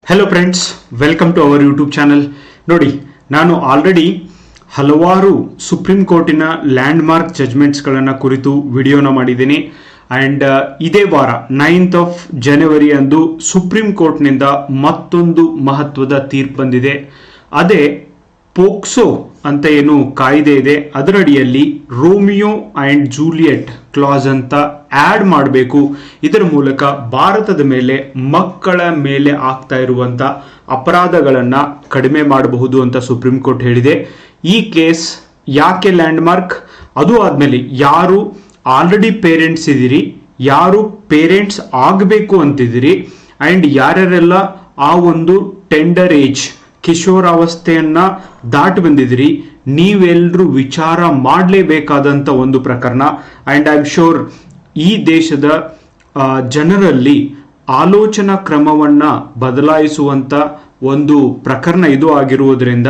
Hello friends, welcome to our YouTube channel. ನೋಡಿ, ನಾನು already ಹಲವಾರು ಸುಪ್ರೀಂ ಕೋರ್ಟಿನ ಲ್ಯಾಂಡ್ ಮಾರ್ಕ್ ಜಜ್ಮೆಂಟ್ಸ್ಗಳನ್ನು ಕುರಿತು ವಿಡಿಯೋನ ಮಾಡಿದ್ದೀನಿ. ಆ್ಯಂಡ್ ಇದೇ ವಾರ 9th of January ಅಂದು ಸುಪ್ರೀಂ ಕೋರ್ಟ್ನಿಂದ ಮತ್ತೊಂದು ಮಹತ್ವದ ತೀರ್ಪು ಬಂದಿದೆ. ಅದೇ ಪೋಕ್ಸೋ ಅಂತ ಏನು ಕಾಯ್ದೆ ಇದೆ, ಅದರಡಿಯಲ್ಲಿ ರೋಮಿಯೋ ಆ್ಯಂಡ್ ಜೂಲಿಯೆಟ್ ಕ್ಲಾಸ್ ಅಂತ ಆ್ಯಡ್ ಮಾಡಬೇಕು. ಇದರ ಮೂಲಕ ಭಾರತದ ಮೇಲೆ ಮಕ್ಕಳ ಮೇಲೆ ಆಗ್ತಾ ಇರುವಂಥ ಅಪರಾಧಗಳನ್ನು ಕಡಿಮೆ ಮಾಡಬಹುದು ಅಂತ ಸುಪ್ರೀಂ ಕೋರ್ಟ್ ಹೇಳಿದೆ. ಈ ಕೇಸ್ ಯಾಕೆ ಲ್ಯಾಂಡ್ ಮಾರ್ಕ್, ಅದು ಆದಮೇಲೆ ಯಾರು ಆಲ್ರೆಡಿ ಪೇರೆಂಟ್ಸ್ ಇದ್ದೀರಿ, ಯಾರು ಪೇರೆಂಟ್ಸ್ ಆಗಬೇಕು ಅಂತಿದ್ದೀರಿ, ಆ್ಯಂಡ್ ಯಾರ್ಯಾರೆಲ್ಲ ಆ ಒಂದು ಟೆಂಡರ್ ಏಜ್ ಕಿಶೋರಾವಸ್ಥೆಯನ್ನ ದಾಟಿ ಬಂದಿದ್ದೀರಿ, ನೀವೆಲ್ಲರೂ ವಿಚಾರ ಮಾಡಲೇಬೇಕಾದಂಥ ಒಂದು ಪ್ರಕರಣ. ಆ್ಯಂಡ್ ಐ ಆಮ್ ಶೋರ್ ಈ ದೇಶದ ಜನರಲ್ಲಿ ಆಲೋಚನಾ ಕ್ರಮವನ್ನು ಬದಲಾಯಿಸುವಂಥ ಒಂದು ಪ್ರಕರಣ ಇದು ಆಗಿರುವುದರಿಂದ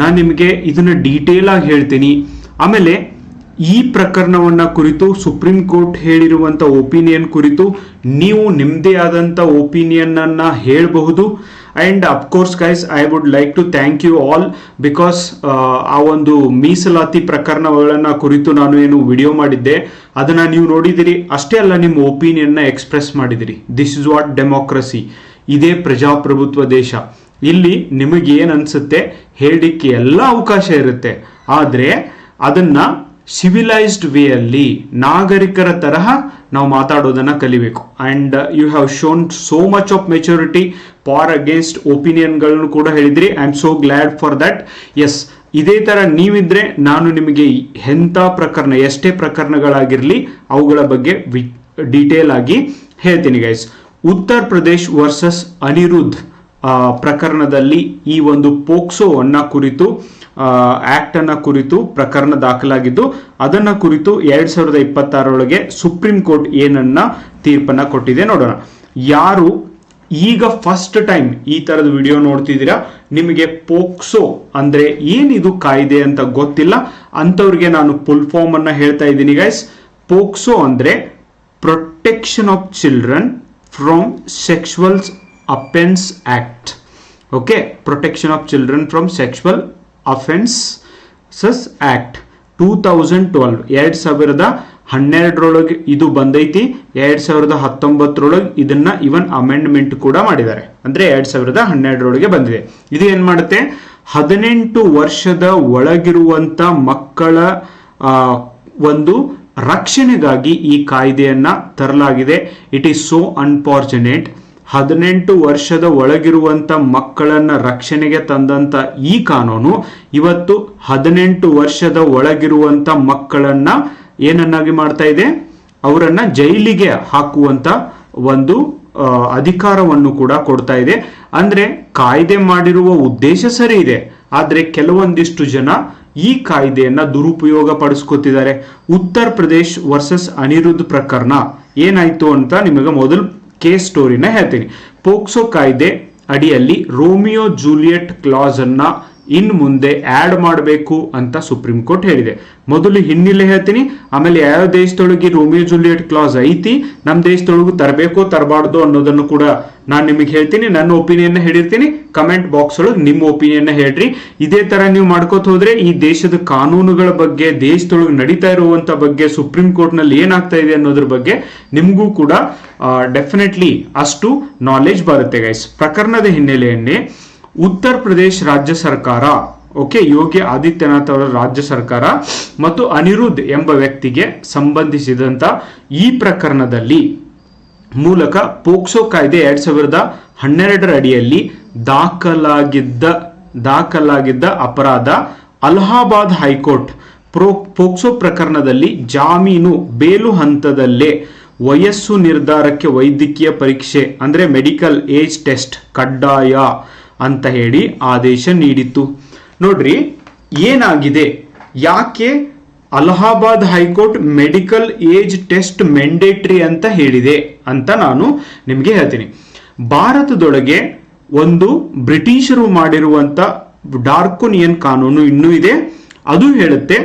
ನಾನು ನಿಮಗೆ ಇದನ್ನು ಡೀಟೇಲ್ ಆಗಿ ಹೇಳ್ತೀನಿ. ಆಮೇಲೆ ಈ ಪ್ರಕರಣವನ್ನು ಕುರಿತು ಸುಪ್ರೀಂ ಕೋರ್ಟ್ ಹೇಳಿರುವಂಥ ಒಪಿನಿಯನ್ ಕುರಿತು ನೀವು ನಿಮ್ಮದೇ ಆದಂಥ ಒಪಿನಿಯನ್ನನ್ನು ಹೇಳಬಹುದು. And of course guys, I would like to thank you all because ಆ ಒಂದು ಮೀಸಲಾತಿ ಪ್ರಕರಣಗಳನ್ನು ಕುರಿತು ನಾನು ಏನು ವಿಡಿಯೋ ಮಾಡಿದ್ದೆ ಅದನ್ನು ನೀವು ನೋಡಿದಿರಿ. ಅಷ್ಟೇ ಅಲ್ಲ, ನಿಮ್ಮ ಒಪಿನಿಯನ್ನ ಎಕ್ಸ್ಪ್ರೆಸ್ ಮಾಡಿದಿರಿ. This is what democracy. ಇದೇ ಪ್ರಜಾಪ್ರಭುತ್ವ ದೇಶ. ಇಲ್ಲಿ ನಿಮಗೇನು ಅನಿಸುತ್ತೆ ಹೇಳಲಿಕ್ಕೆ ಎಲ್ಲ ಅವಕಾಶ ಇರುತ್ತೆ, ಆದರೆ ಅದನ್ನು ಸಿವಿಲೈಸ್ಡ್ ವೇಯಲ್ಲಿ ನಾಗರಿಕರ ತರಹ ನಾವು ಮಾತಾಡೋದನ್ನು ಕಲಿಬೇಕು. And you have shown so much of maturity for against ಒಪಿನಿಯನ್ಗಳನ್ನು ಕೂಡ ಹೇಳಿದ್ರಿ. I am so glad for that. Yes, ಇದೇ ಥರ ನೀವಿದ್ರೆ ನಾನು ನಿಮಗೆ ಎಂಥ ಪ್ರಕರಣ, ಎಷ್ಟೇ ಪ್ರಕರಣಗಳಾಗಿರಲಿ ಅವುಗಳ ಬಗ್ಗೆ ಡೀಟೇಲ್ ಆಗಿ ಹೇಳ್ತೀನಿ ಗೈಸ್. ಉತ್ತರ ಪ್ರದೇಶ್ ವರ್ಸಸ್ ಅನಿರುದ್ಧ್ ಪ್ರಕರಣದಲ್ಲಿ ಈ ಒಂದು ಪೋಕ್ಸೋವನ್ನು ಕುರಿತು ಆಕ್ಟನ್ನು ಕುರಿತು ಪ್ರಕರಣ ದಾಖಲಾಗಿದ್ದು, ಅದನ್ನು ಕುರಿತು 2026 ಸುಪ್ರೀಂ ಕೋರ್ಟ್ ಏನನ್ನ ತೀರ್ಪನ್ನು ಕೊಟ್ಟಿದೆ ನೋಡೋಣ. ಯಾರು ಈಗ ಫಸ್ಟ್ ಟೈಮ್ ಈ ಥರದ ವಿಡಿಯೋ ನೋಡ್ತಿದ್ದೀರಾ, ನಿಮಗೆ ಪೋಕ್ಸೋ ಅಂದರೆ ಏನಿದು ಕಾಯ್ದೆ ಅಂತ ಗೊತ್ತಿಲ್ಲ ಅಂಥವ್ರಿಗೆ ನಾನು ಫುಲ್ ಫಾರ್ಮ್ ಅನ್ನು ಹೇಳ್ತಾ ಇದ್ದೀನಿ ಗೈಸ್. ಪೋಕ್ಸೋ ಅಂದರೆ protection of children from sexual offence act. Okay, protection of children from sexual offences act 2012 2012 ಇದು ಬಂದೈತಿ. 2019 ಇದನ್ನ ಇವನ್ ಅಮೆಂಡ್ಮೆಂಟ್ ಕೂಡ ಮಾಡಿದ್ದಾರೆ, ಅಂದ್ರೆ 2012 ಬಂದಿದೆ. ಇದು ಏನ್ ಮಾಡುತ್ತೆ, 18 ವರ್ಷದ ಒಳಗಿರುವಂತ ಮಕ್ಕಳ ಒಂದು ರಕ್ಷಣೆಗಾಗಿ ಈ ಕಾಯ್ದೆಯನ್ನ ತರಲಾಗಿದೆ. It is so unfortunate. 18 ವರ್ಷದ ಒಳಗಿರುವಂಥ ಮಕ್ಕಳನ್ನು ರಕ್ಷಣೆಗೆ ತಂದಂಥ ಈ ಕಾನೂನು ಇವತ್ತು 18 ವರ್ಷದ ಒಳಗಿರುವಂಥ ಮಕ್ಕಳನ್ನು ಏನನ್ನಾಗಿ ಮಾಡ್ತಾ ಇದೆ, ಅವರನ್ನು ಜೈಲಿಗೆ ಹಾಕುವಂಥ ಒಂದು ಅಧಿಕಾರವನ್ನು ಕೂಡ ಕೊಡ್ತಾ ಇದೆ. ಅಂದರೆ ಕಾಯ್ದೆ ಮಾಡಿರುವ ಉದ್ದೇಶ ಸರಿ ಇದೆ, ಆದರೆ ಕೆಲವೊಂದಿಷ್ಟು ಜನ ಈ ಕಾಯ್ದೆಯನ್ನು ದುರುಪಯೋಗ ಪಡಿಸ್ಕೊತಿದ್ದಾರೆ. ಉತ್ತರ ಪ್ರದೇಶ್ ವರ್ಸಸ್ ಅನಿರುದ್ಧ್ ಪ್ರಕರಣ ಏನಾಯ್ತು ಅಂತ ನಿಮಗೆ ಮೊದಲು ಕೇಸ್ ಸ್ಟೋರಿನ ಹೇಳ್ತೀನಿ. ಪೋಕ್ಸೋ ಕಾಯ್ದೆ ಅಡಿಯಲ್ಲಿ ರೋಮಿಯೋ ಜೂಲಿಯೆಟ್ ಕ್ಲಾಸ್ ಅನ್ನ ಇನ್ ಮುಂದೆ ಆಡ್ ಮಾಡಬೇಕು ಅಂತ ಸುಪ್ರೀಂ ಕೋರ್ಟ್ ಹೇಳಿದೆ. ಮೊದಲು ಹಿನ್ನೆಲೆ ಹೇಳ್ತೀನಿ, ಆಮೇಲೆ ಯಾವ ದೇಶದೊಳಗೆ ರೋಮಿಯೋ ಜೂಲಿಯೆಟ್ ಕ್ಲಾಸ್ ಐತಿ, ನಮ್ಮ ದೇಶದೊಳಗೂ ತರಬೇಕೋ ತರಬಾರ್ದು ಅನ್ನೋದನ್ನು ಕೂಡ ನಾನು ನಿಮಗೆ ಹೇಳ್ತೀನಿ. ನನ್ನ ಒಪಿನಿಯನ್ ಹೇಳಿರ್ತೀನಿ, ಕಮೆಂಟ್ ಬಾಕ್ಸ್ ಒಳಗೆ ನಿಮ್ಮ ಒಪಿನಿಯನ್ ಹೇಳ್ರಿ. ಇದೇ ತರ ನೀವು ಮಾಡ್ಕೋತ ಹೋದ್ರೆ ಈ ದೇಶದ ಕಾನೂನುಗಳ ಬಗ್ಗೆ, ದೇಶದೊಳಗೆ ನಡೀತಾ ಇರುವಂತ ಬಗ್ಗೆ, ಸುಪ್ರೀಂ ಕೋರ್ಟ್ ನಲ್ಲಿ ಏನಾಗ್ತಾ ಇದೆ ಅನ್ನೋದ್ರ ಬಗ್ಗೆ ನಿಮಗೂ ಕೂಡ ಡೆಫಿನೆಟ್ಲಿ ಅಷ್ಟು ನಾಲೆಜ್ ಬರುತ್ತೆ ಗೈಸ್. ಪ್ರಕರಣದ ಹಿನ್ನೆಲೆಯಲ್ಲಿ ಉತ್ತರ ಪ್ರದೇಶ್ ರಾಜ್ಯ ಸರ್ಕಾರ, ಓಕೆ, ಯೋಗಿ ಆದಿತ್ಯನಾಥ್ ಅವರ ರಾಜ್ಯ ಸರ್ಕಾರ ಮತ್ತು ಅನಿರುದ್ಧ್ ಎಂಬ ವ್ಯಕ್ತಿಗೆ ಸಂಬಂಧಿಸಿದಂತ ಈ ಪ್ರಕರಣದಲ್ಲಿ ಮೂಲಕ ಪೋಕ್ಸೋ ಕಾಯ್ದೆ 2012 ಅಡಿಯಲ್ಲಿ ದಾಖಲಾಗಿದ್ದ ಅಪರಾಧ ಅಲಹಾಬಾದ್ ಹೈಕೋರ್ಟ್ ಪೋಕ್ಸೋ ಪ್ರಕರಣದಲ್ಲಿ ಜಾಮೀನು ಬೇಲು ಹಂತದಲ್ಲೇ ವಯಸ್ಸು ನಿರ್ಧಾರಕ್ಕೆ ವೈದ್ಯಕೀಯ ಪರೀಕ್ಷೆ ಅಂದ್ರೆ ಮೆಡಿಕಲ್ ಏಜ್ ಟೆಸ್ಟ್ ಕಡ್ಡಾಯ ಅಂತ ಹೇಳಿ ಆದೇಶ ನೀಡಿತ್ತು. ನೋಡ್ರಿ ಏನಾಗಿದೆ, ಯಾಕೆ Allahabad high court medical age test mandatory ಅಂತ ಹೇಳಿದೆ ಅಂತ ನಾನು ನಿಮಗೆ ಹೇಳ್ತೀನಿ. ಭಾರತದೊಳಗೆ ಒಂದು ಬ್ರಿಟಿಷರು ಮಾಡಿರುವಂತ ಡಾರ್ಕೋನಿಯನ್ ಕಾನೂನು ಇನ್ನೂ ಇದೆ. ಅದು ಹೇಳುತ್ತೆ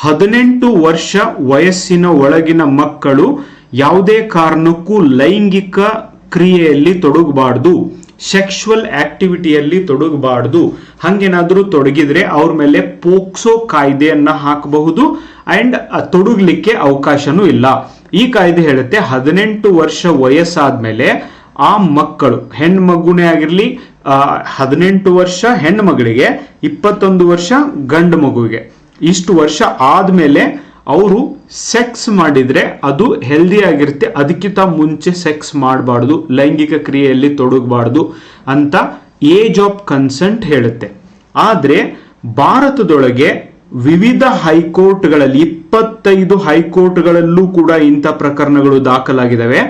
18 ವರ್ಷ ವಯಸ್ಸಿನ ಒಳಗಿನ ಮಕ್ಕಳು ಯಾವುದೇ ಕಾರಣಕ್ಕೂ ಲೈಂಗಿಕ ಕ್ರಿಯೆಯಲ್ಲಿ ತೊಡಗಬಾರ್ದು. ಸೆಕ್ಷುವಲ್ ಆಕ್ಟಿವಿಟಿಯಲ್ಲಿ ತೊಡಗಬಾರ್ದು. ಹಂಗೇನಾದ್ರೂ ತೊಡಗಿದ್ರೆ ಅವ್ರ ಮೇಲೆ ಪೋಕ್ಸೋ ಕಾಯ್ದೆಯನ್ನ ಹಾಕಬಹುದು ಅಂಡ್ ತೊಡಗಲಿಕ್ಕೆ ಅವಕಾಶನೂ ಇಲ್ಲ. ಈ ಕಾಯ್ದೆ ಹೇಳುತ್ತೆ 18 ವರ್ಷ ವಯಸ್ಸಾದ್ಮೇಲೆ ಆ ಮಕ್ಕಳು, ಹೆಣ್ಮಗುನೇ ಆಗಿರ್ಲಿ, 18 ವರ್ಷ ಹೆಣ್ಣು ಮಗಳಿಗೆ, 21 ವರ್ಷ ಗಂಡು ಮಗುವಿಗೆ, ಇಷ್ಟು ವರ್ಷ ಆದ್ಮೇಲೆ ಅವರು ಸೆಕ್ಸ್ ಮಾಡಿದ್ರೆ ಅದು ಹೆಲ್ದಿ ಆಗಿರುತ್ತೆ. ಅದಕ್ಕಿಂತ ಮುಂಚೆ ಸೆಕ್ಸ್ ಮಾಡಬಾರ್ದು, ಲೈಂಗಿಕ ಕ್ರಿಯೆಯಲ್ಲಿ ತೊಡಗಬಾರ್ದು ಅಂತ ಏಜ್ ಆಫ್ ಕನ್ಸೆಂಟ್ ಹೇಳುತ್ತೆ. ಆದ್ರೆ ಭಾರತದೊಳಗೆ ವಿವಿಧ ಹೈಕೋರ್ಟ್ಗಳಲ್ಲಿ 25 ಹೈಕೋರ್ಟ್ಗಳಲ್ಲೂ ಕೂಡ ಇಂಥ ಪ್ರಕರಣಗಳು ದಾಖಲಾಗಿದ್ದಾವೆ.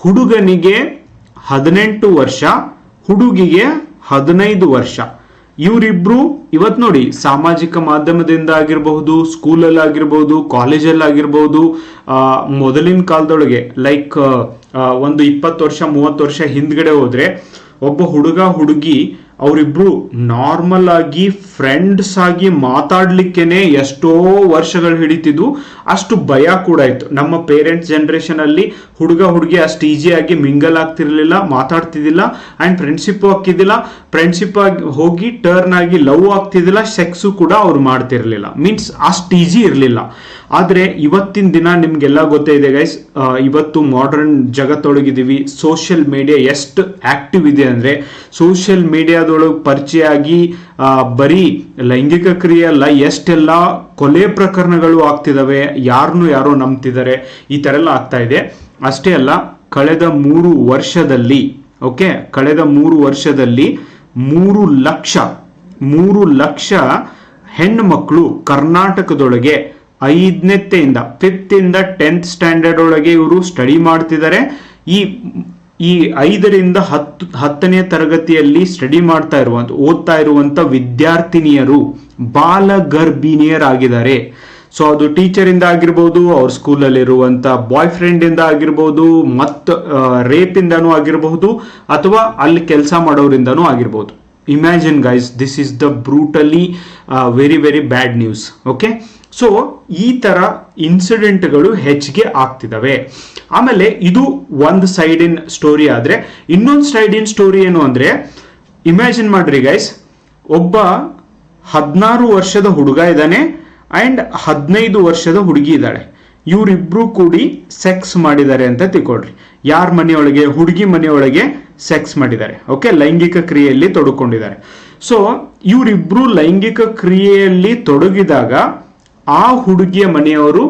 ಹುಡುಗನಿಗೆ 18 ವರ್ಷ, ಹುಡುಗಿಗೆ 15 ವರ್ಷ. ಇವರಿಬ್ರು ಇವತ್ತು ನೋಡಿ, ಸಾಮಾಜಿಕ ಮಾಧ್ಯಮದಿಂದ ಆಗಿರಬಹುದು, ಸ್ಕೂಲಲ್ಲಿ ಆಗಿರಬಹುದು, ಕಾಲೇಜಲ್ಲಿ ಆಗಿರಬಹುದು, ಮೊದಲಿನ ಕಾಲದೊಳಗೆ ಲೈಕ್ ಒಂದು 20 ವರ್ಷ 30 ವರ್ಷ ಹಿಂದ್ಗಡೆ ಹೋದ್ರೆ ಒಬ್ಬ ಹುಡುಗ ಹುಡುಗಿ ಅವರಿಬ್ರು ನಾರ್ಮಲ್ ಆಗಿ ಫ್ರೆಂಡ್ಸ್ ಆಗಿ ಮಾತಾಡ್ಲಿಕ್ಕೇನೆ ಎಷ್ಟೋ ವರ್ಷಗಳು ಹಿಡಿತಿದ್ವು. ಅಷ್ಟು ಭಯ ಕೂಡ ಇತ್ತು. ನಮ್ಮ ಪೇರೆಂಟ್ಸ್ ಜನರೇಷನ್ ಅಲ್ಲಿ ಹುಡುಗ ಹುಡುಗಿ ಅಷ್ಟು ಈಸಿಯಾಗಿ ಮಿಂಗಲ್ ಆಗ್ತಿರ್ಲಿಲ್ಲ, ಮಾತಾಡ್ತಿದ್ದಿಲ್ಲ, ಅಂಡ್ ಫ್ರೆಂಡ್ಶಿಪ್ ಆಗ್ತಿದ್ದಿಲ್ಲ. ಫ್ರೆಂಡ್ಶಿಪ್ ಆಗಿ ಹೋಗಿ ಟರ್ನ್ ಆಗಿ ಲವ್ ಆಗ್ತಿದ್ದಿಲ್ಲ, ಸೆಕ್ಸು ಕೂಡ ಅವ್ರು ಮಾಡ್ತಿರ್ಲಿಲ್ಲ. ಮೀನ್ಸ್ ಅಷ್ಟು ಈಸಿ ಇರಲಿಲ್ಲ. ಆದ್ರೆ ಇವತ್ತಿನ ದಿನ ನಿಮ್ಗೆಲ್ಲ ಗೊತ್ತೇ ಇದೆ ಗೈಸ್, ಇವತ್ತು ಮಾಡರ್ನ್ ಜಗತ್ತೊಳಗಿದೀವಿ. ಸೋಷಿಯಲ್ ಮೀಡಿಯಾ ಎಷ್ಟು ಆಕ್ಟಿವ್ ಇದೆ ಅಂದ್ರೆ, ಸೋಷಿಯಲ್ ಮೀಡಿಯಾದೊಳಗೆ ಪರಿಚಯ ಆಗಿ ಬರೀ ಲೈಂಗಿಕ ಕ್ರಿಯೆ ಅಲ್ಲ, ಎಷ್ಟೆಲ್ಲ ಕೊಲೆ ಪ್ರಕರಣಗಳು ಆಗ್ತಿದಾವೆ, ಯಾರನ್ನು ಯಾರೋ ನಂಬ್ತಿದ್ದಾರೆ, ಈ ತರ ಎಲ್ಲ ಆಗ್ತಾ ಇದೆ. ಅಷ್ಟೇ ಅಲ್ಲ, ಕಳೆದ 3 ವರ್ಷದಲ್ಲಿ ಕಳೆದ 3 ವರ್ಷದಲ್ಲಿ 3 ಲಕ್ಷ ಹೆಣ್ಣು ಮಕ್ಕಳು ಕರ್ನಾಟಕದೊಳಗೆ 5ನೇ ಇಂದ 10th ಸ್ಟ್ಯಾಂಡರ್ಡ್ ಒಳಗೆ ಇವರು ಸ್ಟಡಿ ಮಾಡ್ತಿದ್ದಾರೆ. ಈ 5ರಿಂದ 10ನೇ ತರಗತಿಯಲ್ಲಿ ಸ್ಟಡಿ ಓದ್ತಾ ಇರುವಂತ ವಿದ್ಯಾರ್ಥಿನಿಯರು ಬಾಲಗರ್ಭಿಣಿಯರಾಗಿದ್ದಾರೆ. ಸೊ ಅದು ಟೀಚರ್ ಇಂದ ಆಗಿರ್ಬೋದು, ಅವ್ರ ಸ್ಕೂಲಲ್ಲಿ ಇರುವಂತ ಬಾಯ್ ಫ್ರೆಂಡ್ ಇಂದ ಆಗಿರ್ಬೋದು, ಮತ್ತು ರೇಪ್ ಇಂದನೂ ಆಗಿರಬಹುದು, ಅಥವಾ ಅಲ್ಲಿ ಕೆಲಸ ಮಾಡೋರಿಂದನೂ ಆಗಿರ್ಬೋದು. Imagine guys, this is the brutally very very bad news. Okay, so ಈ ತರ ಇನ್ಸಿಡೆಂಟ್ಗಳು ಹೆಚ್ಚಿಗೆ ಆಗ್ತಿದಾವೆ. ಆಮೇಲೆ ಇದು ಒಂದು ಸೈಡ್ ಇನ್ ಸ್ಟೋರಿ. ಆದ್ರೆ ಇನ್ನೊಂದು ಸೈಡ್ ಇನ್ ಸ್ಟೋರಿ ಏನು ಅಂದ್ರೆ, ಇಮ್ಯಾಜಿನ್ ಮಾಡ್ರಿ ಗೈಸ್, ಒಬ್ಬ 16 ವರ್ಷದ ಹುಡುಗ ಇದ್ದಾನೆ ಅಂಡ್ 15 ವರ್ಷದ ಹುಡುಗಿ ಇದ್ದಾಳೆ. ಇವರಿಬ್ರು ಕೂಡಿ ಸೆಕ್ಸ್ ಮಾಡಿದ್ದಾರೆ ಅಂತ ತಿಳ್ಕೊಳ್ರಿ. ಯಾರ ಮನೆಯೊಳಗೆ? ಹುಡುಗಿ ಮನೆಯೊಳಗೆ ಸೆಕ್ಸ್ ಮಾಡಿದ್ದಾರೆ. ಓಕೆ, ಲೈಂಗಿಕ ಕ್ರಿಯೆಯಲ್ಲಿ ತೊಡಕೊಂಡಿದ್ದಾರೆ. ಸೊ ಇವರಿಬ್ರು ಲೈಂಗಿಕ ಕ್ರಿಯೆಯಲ್ಲಿ ತೊಡಗಿದಾಗ ಆ ಹುಡುಗಿಯ ಮನೆಯವರು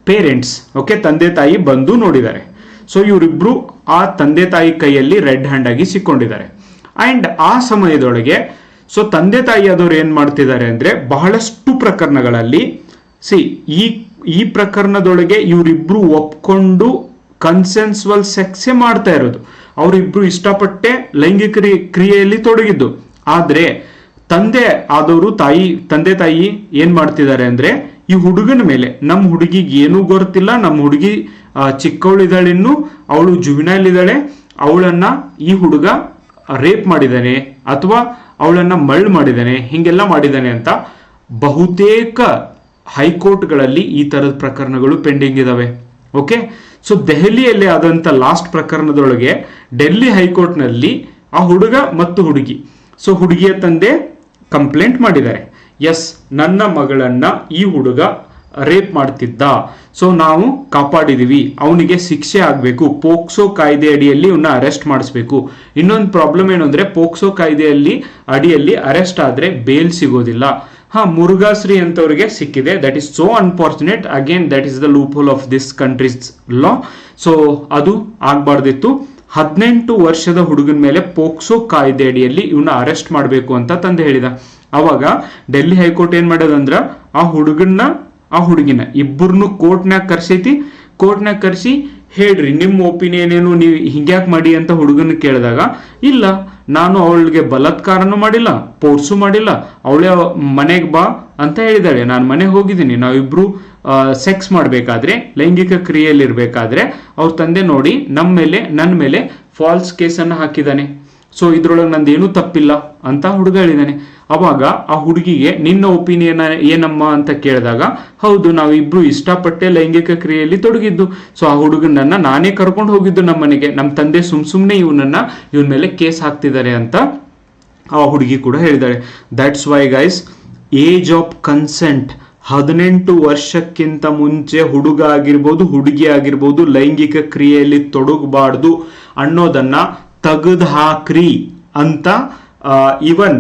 ಪೇರೆಂಟ್ಸ್, ತಂದೆ ತಾಯಿ ಬಂದು ನೋಡಿದ್ದಾರೆ. ಸೊ ಇವರಿಬ್ರು ಆ ತಂದೆ ತಾಯಿ ಕೈಯಲ್ಲಿ ರೆಡ್ ಹ್ಯಾಂಡ್ ಆಗಿ ಸಿಕ್ಕೊಂಡಿದ್ದಾರೆ. ಅಂಡ್ ಆ ಸಮಯದೊಳಗೆ ಸೊ ತಂದೆ ತಾಯಿ ಆದವ್ರು ಏನ್ ಮಾಡ್ತಿದ್ದಾರೆ ಅಂದ್ರೆ, ಬಹಳಷ್ಟು ಪ್ರಕರಣಗಳಲ್ಲಿ ಈ ಪ್ರಕರಣದೊಳಗೆ ಇವರಿಬ್ರು ಒಪ್ಕೊಂಡು ಕನ್ಸೆನ್ಸುವಲ್ ಸೆಕ್ಸೇ ಮಾಡ್ತಾ ಇರೋದು. ಅವರಿಬ್ರು ಇಷ್ಟಪಟ್ಟೆ ಲೈಂಗಿಕ ಕ್ರಿಯೆಯಲ್ಲಿ ತೊಡಗಿದ್ದು. ಆದ್ರೆ ತಂದೆ ತಾಯಿ ಏನ್ ಮಾಡ್ತಿದ್ದಾರೆ ಅಂದ್ರೆ, ಈ ಹುಡುಗನ ಮೇಲೆ, ನಮ್ಮ ಹುಡುಗಿಗೆ ಏನೂ ಗೊತ್ತಿಲ್ಲ, ನಮ್ಮ ಹುಡುಗಿ ಚಿಕ್ಕವಳಿದ್ದಾಳೆ, ಇನ್ನು ಅವಳು ಜುವಿನೈಲ್ ಇದ್ದಾಳೆ, ಅವಳನ್ನ ಈ ಹುಡುಗ ರೇಪ್ ಮಾಡಿದ್ದಾನೆ ಅಥವಾ ಅವಳನ್ನ ಮಳ್ಳು ಮಾಡಿದ್ದಾನೆ, ಹಿಂಗೆಲ್ಲ ಮಾಡಿದ್ದಾನೆ ಅಂತ ಬಹುತೇಕ ಹೈಕೋರ್ಟ್ಗಳಲ್ಲಿ ಈ ತರದ ಪ್ರಕರಣಗಳು ಪೆಂಡಿಂಗ್ ಇದಾವೆ. ಓಕೆ, ಸೊ ದೆಹಲಿಯಲ್ಲಿ ಆದಂತ ಲಾಸ್ಟ್ ಪ್ರಕರಣದೊಳಗೆ ಡೆಲ್ಲಿ ಹೈಕೋರ್ಟ್ನಲ್ಲಿ ಆ ಹುಡುಗ ಮತ್ತು ಹುಡುಗಿ, ಸೊ ಹುಡುಗಿಯ ತಂದೆ ಕಂಪ್ಲೇಂಟ್ ಮಾಡಿದ್ದಾರೆ, ಎಸ್ ನನ್ನ ಮಗಳನ್ನ ಈ ಹುಡುಗ ರೇಪ್ ಮಾಡ್ತಿದ್ದ, ಸೊ ನಾವು ಕಾಪಾಡಿದೀವಿ, ಅವನಿಗೆ ಶಿಕ್ಷೆ ಆಗ್ಬೇಕು, ಪೋಕ್ಸೋ ಕಾಯ್ದೆ ಅಡಿಯಲ್ಲಿ ಇವನ್ನ ಅರೆಸ್ಟ್ ಮಾಡಿಸ್ಬೇಕು. ಇನ್ನೊಂದು ಪ್ರಾಬ್ಲಮ್ ಏನು ಅಂದ್ರೆ, ಪೋಕ್ಸೋ ಕಾಯ್ದೆಯಲ್ಲಿ ಅಡಿಯಲ್ಲಿ ಅರೆಸ್ಟ್ ಆದ್ರೆ ಬೇಲ್ ಸಿಗೋದಿಲ್ಲ. ಮುರುಘಾಶ್ರೀ ಅಂತವ್ರಿಗೆ ಸಿಕ್ಕಿದೆ. That is so unfortunate. Again that is the loop hole of this countries law. So ಅದು ಆಗ್ಬಾರ್ದಿತ್ತು. 18 ವರ್ಷದ ಹುಡುಗನ ಮೇಲೆ ಪೋಕ್ಸೋ ಕಾಯ್ದೆ ಅಡಿಯಲ್ಲಿ ಇವನ್ನ ಅರೆಸ್ಟ್ ಮಾಡಬೇಕು ಅಂತ ತಂದೆ ಹೇಳಿದ. ಅವಾಗ ಡೆಲ್ಲಿ ಹೈಕೋರ್ಟ್ ಏನ್ ಮಾಡೋದಂದ್ರ, ಆ ಹುಡುಗಿನ ಇಬ್ಬರನ್ನು ಕೋರ್ಟ್ನಾಗ ಕರ್ಸೈತಿ. ಕೋರ್ಟ್ನಾಗ ಕರ್ಸಿ ಹೇಳ್ರಿ ನಿಮ್ಮ ಒಪಿನಿಯನ್ ಏನು, ನೀವು ಹಿಂಗ್ಯಾಕ್ ಮಾಡಿ ಅಂತ ಹುಡುಗನ ಕೇಳಿದಾಗ, ಇಲ್ಲ ನಾನು ಅವಳಿಗೆ ಬಲಾತ್ಕಾರನೂ ಮಾಡಿಲ್ಲ, ಪೋರ್ಸು ಮಾಡಿಲ್ಲ, ಅವಳೇ ಮನೆಗೆ ಬಾ ಅಂತ ಹೇಳಿದಾಳೆ, ನಾನು ಮನೆಗೆ ಹೋಗಿದ್ದೀನಿ, ನಾವಿಬ್ರು ಸೆಕ್ಸ್ ಮಾಡಬೇಕಾದ್ರೆ, ಲೈಂಗಿಕ ಕ್ರಿಯೆಯಲ್ಲಿ ಇರಬೇಕಾದ್ರೆ ಅವ್ರ ತಂದೆ ನೋಡಿ ನನ್ನ ಮೇಲೆ ಫಾಲ್ಸ್ ಕೇಸನ್ನು ಹಾಕಿದ್ದಾನೆ, ಸೊ ಇದ್ರೊಳಗೆ ನಂದೇನು ತಪ್ಪಿಲ್ಲ ಅಂತ ಹುಡುಗ ಹೇಳಿದಾನೆ. ಅವಾಗ ಆ ಹುಡುಗಿಗೆ ನಿನ್ನ ಒಪಿನಿಯನ್ ಏನಮ್ಮ ಅಂತ ಕೇಳಿದಾಗ, ಹೌದು ನಾವಿಬ್ರು ಇಷ್ಟಪಟ್ಟೆ ಲೈಂಗಿಕ ಕ್ರಿಯೆಯಲ್ಲಿ ತೊಡಗಿದ್ದು, ಸೊ ಆ ಹುಡುಗನನ್ನ ನಾನೇ ಕರ್ಕೊಂಡು ಹೋಗಿದ್ದು ನಮ್ಮ ಮನೆಗೆ, ನಮ್ಮ ತಂದೆ ಸುಮ್ನೆ ಇವನ ಮೇಲೆ ಕೇಸ್ ಹಾಕ್ತಿದ್ದಾರೆ ಅಂತ ಆ ಹುಡುಗಿ ಕೂಡ ಹೇಳಿದಾಳೆ. That's why guys, age of consent 18 ವರ್ಷಕ್ಕಿಂತ ಮುಂಚೆ ಹುಡುಗ ಆಗಿರ್ಬೋದು ಹುಡುಗಿ ಆಗಿರ್ಬೋದು ಲೈಂಗಿಕ ಕ್ರಿಯೆಯಲ್ಲಿ ತೊಡಗಬಾರ್ದು ಅನ್ನೋದನ್ನ ತೆಗೆದು ಹಾಕ್ರಿ ಅಂತ ಇವನ್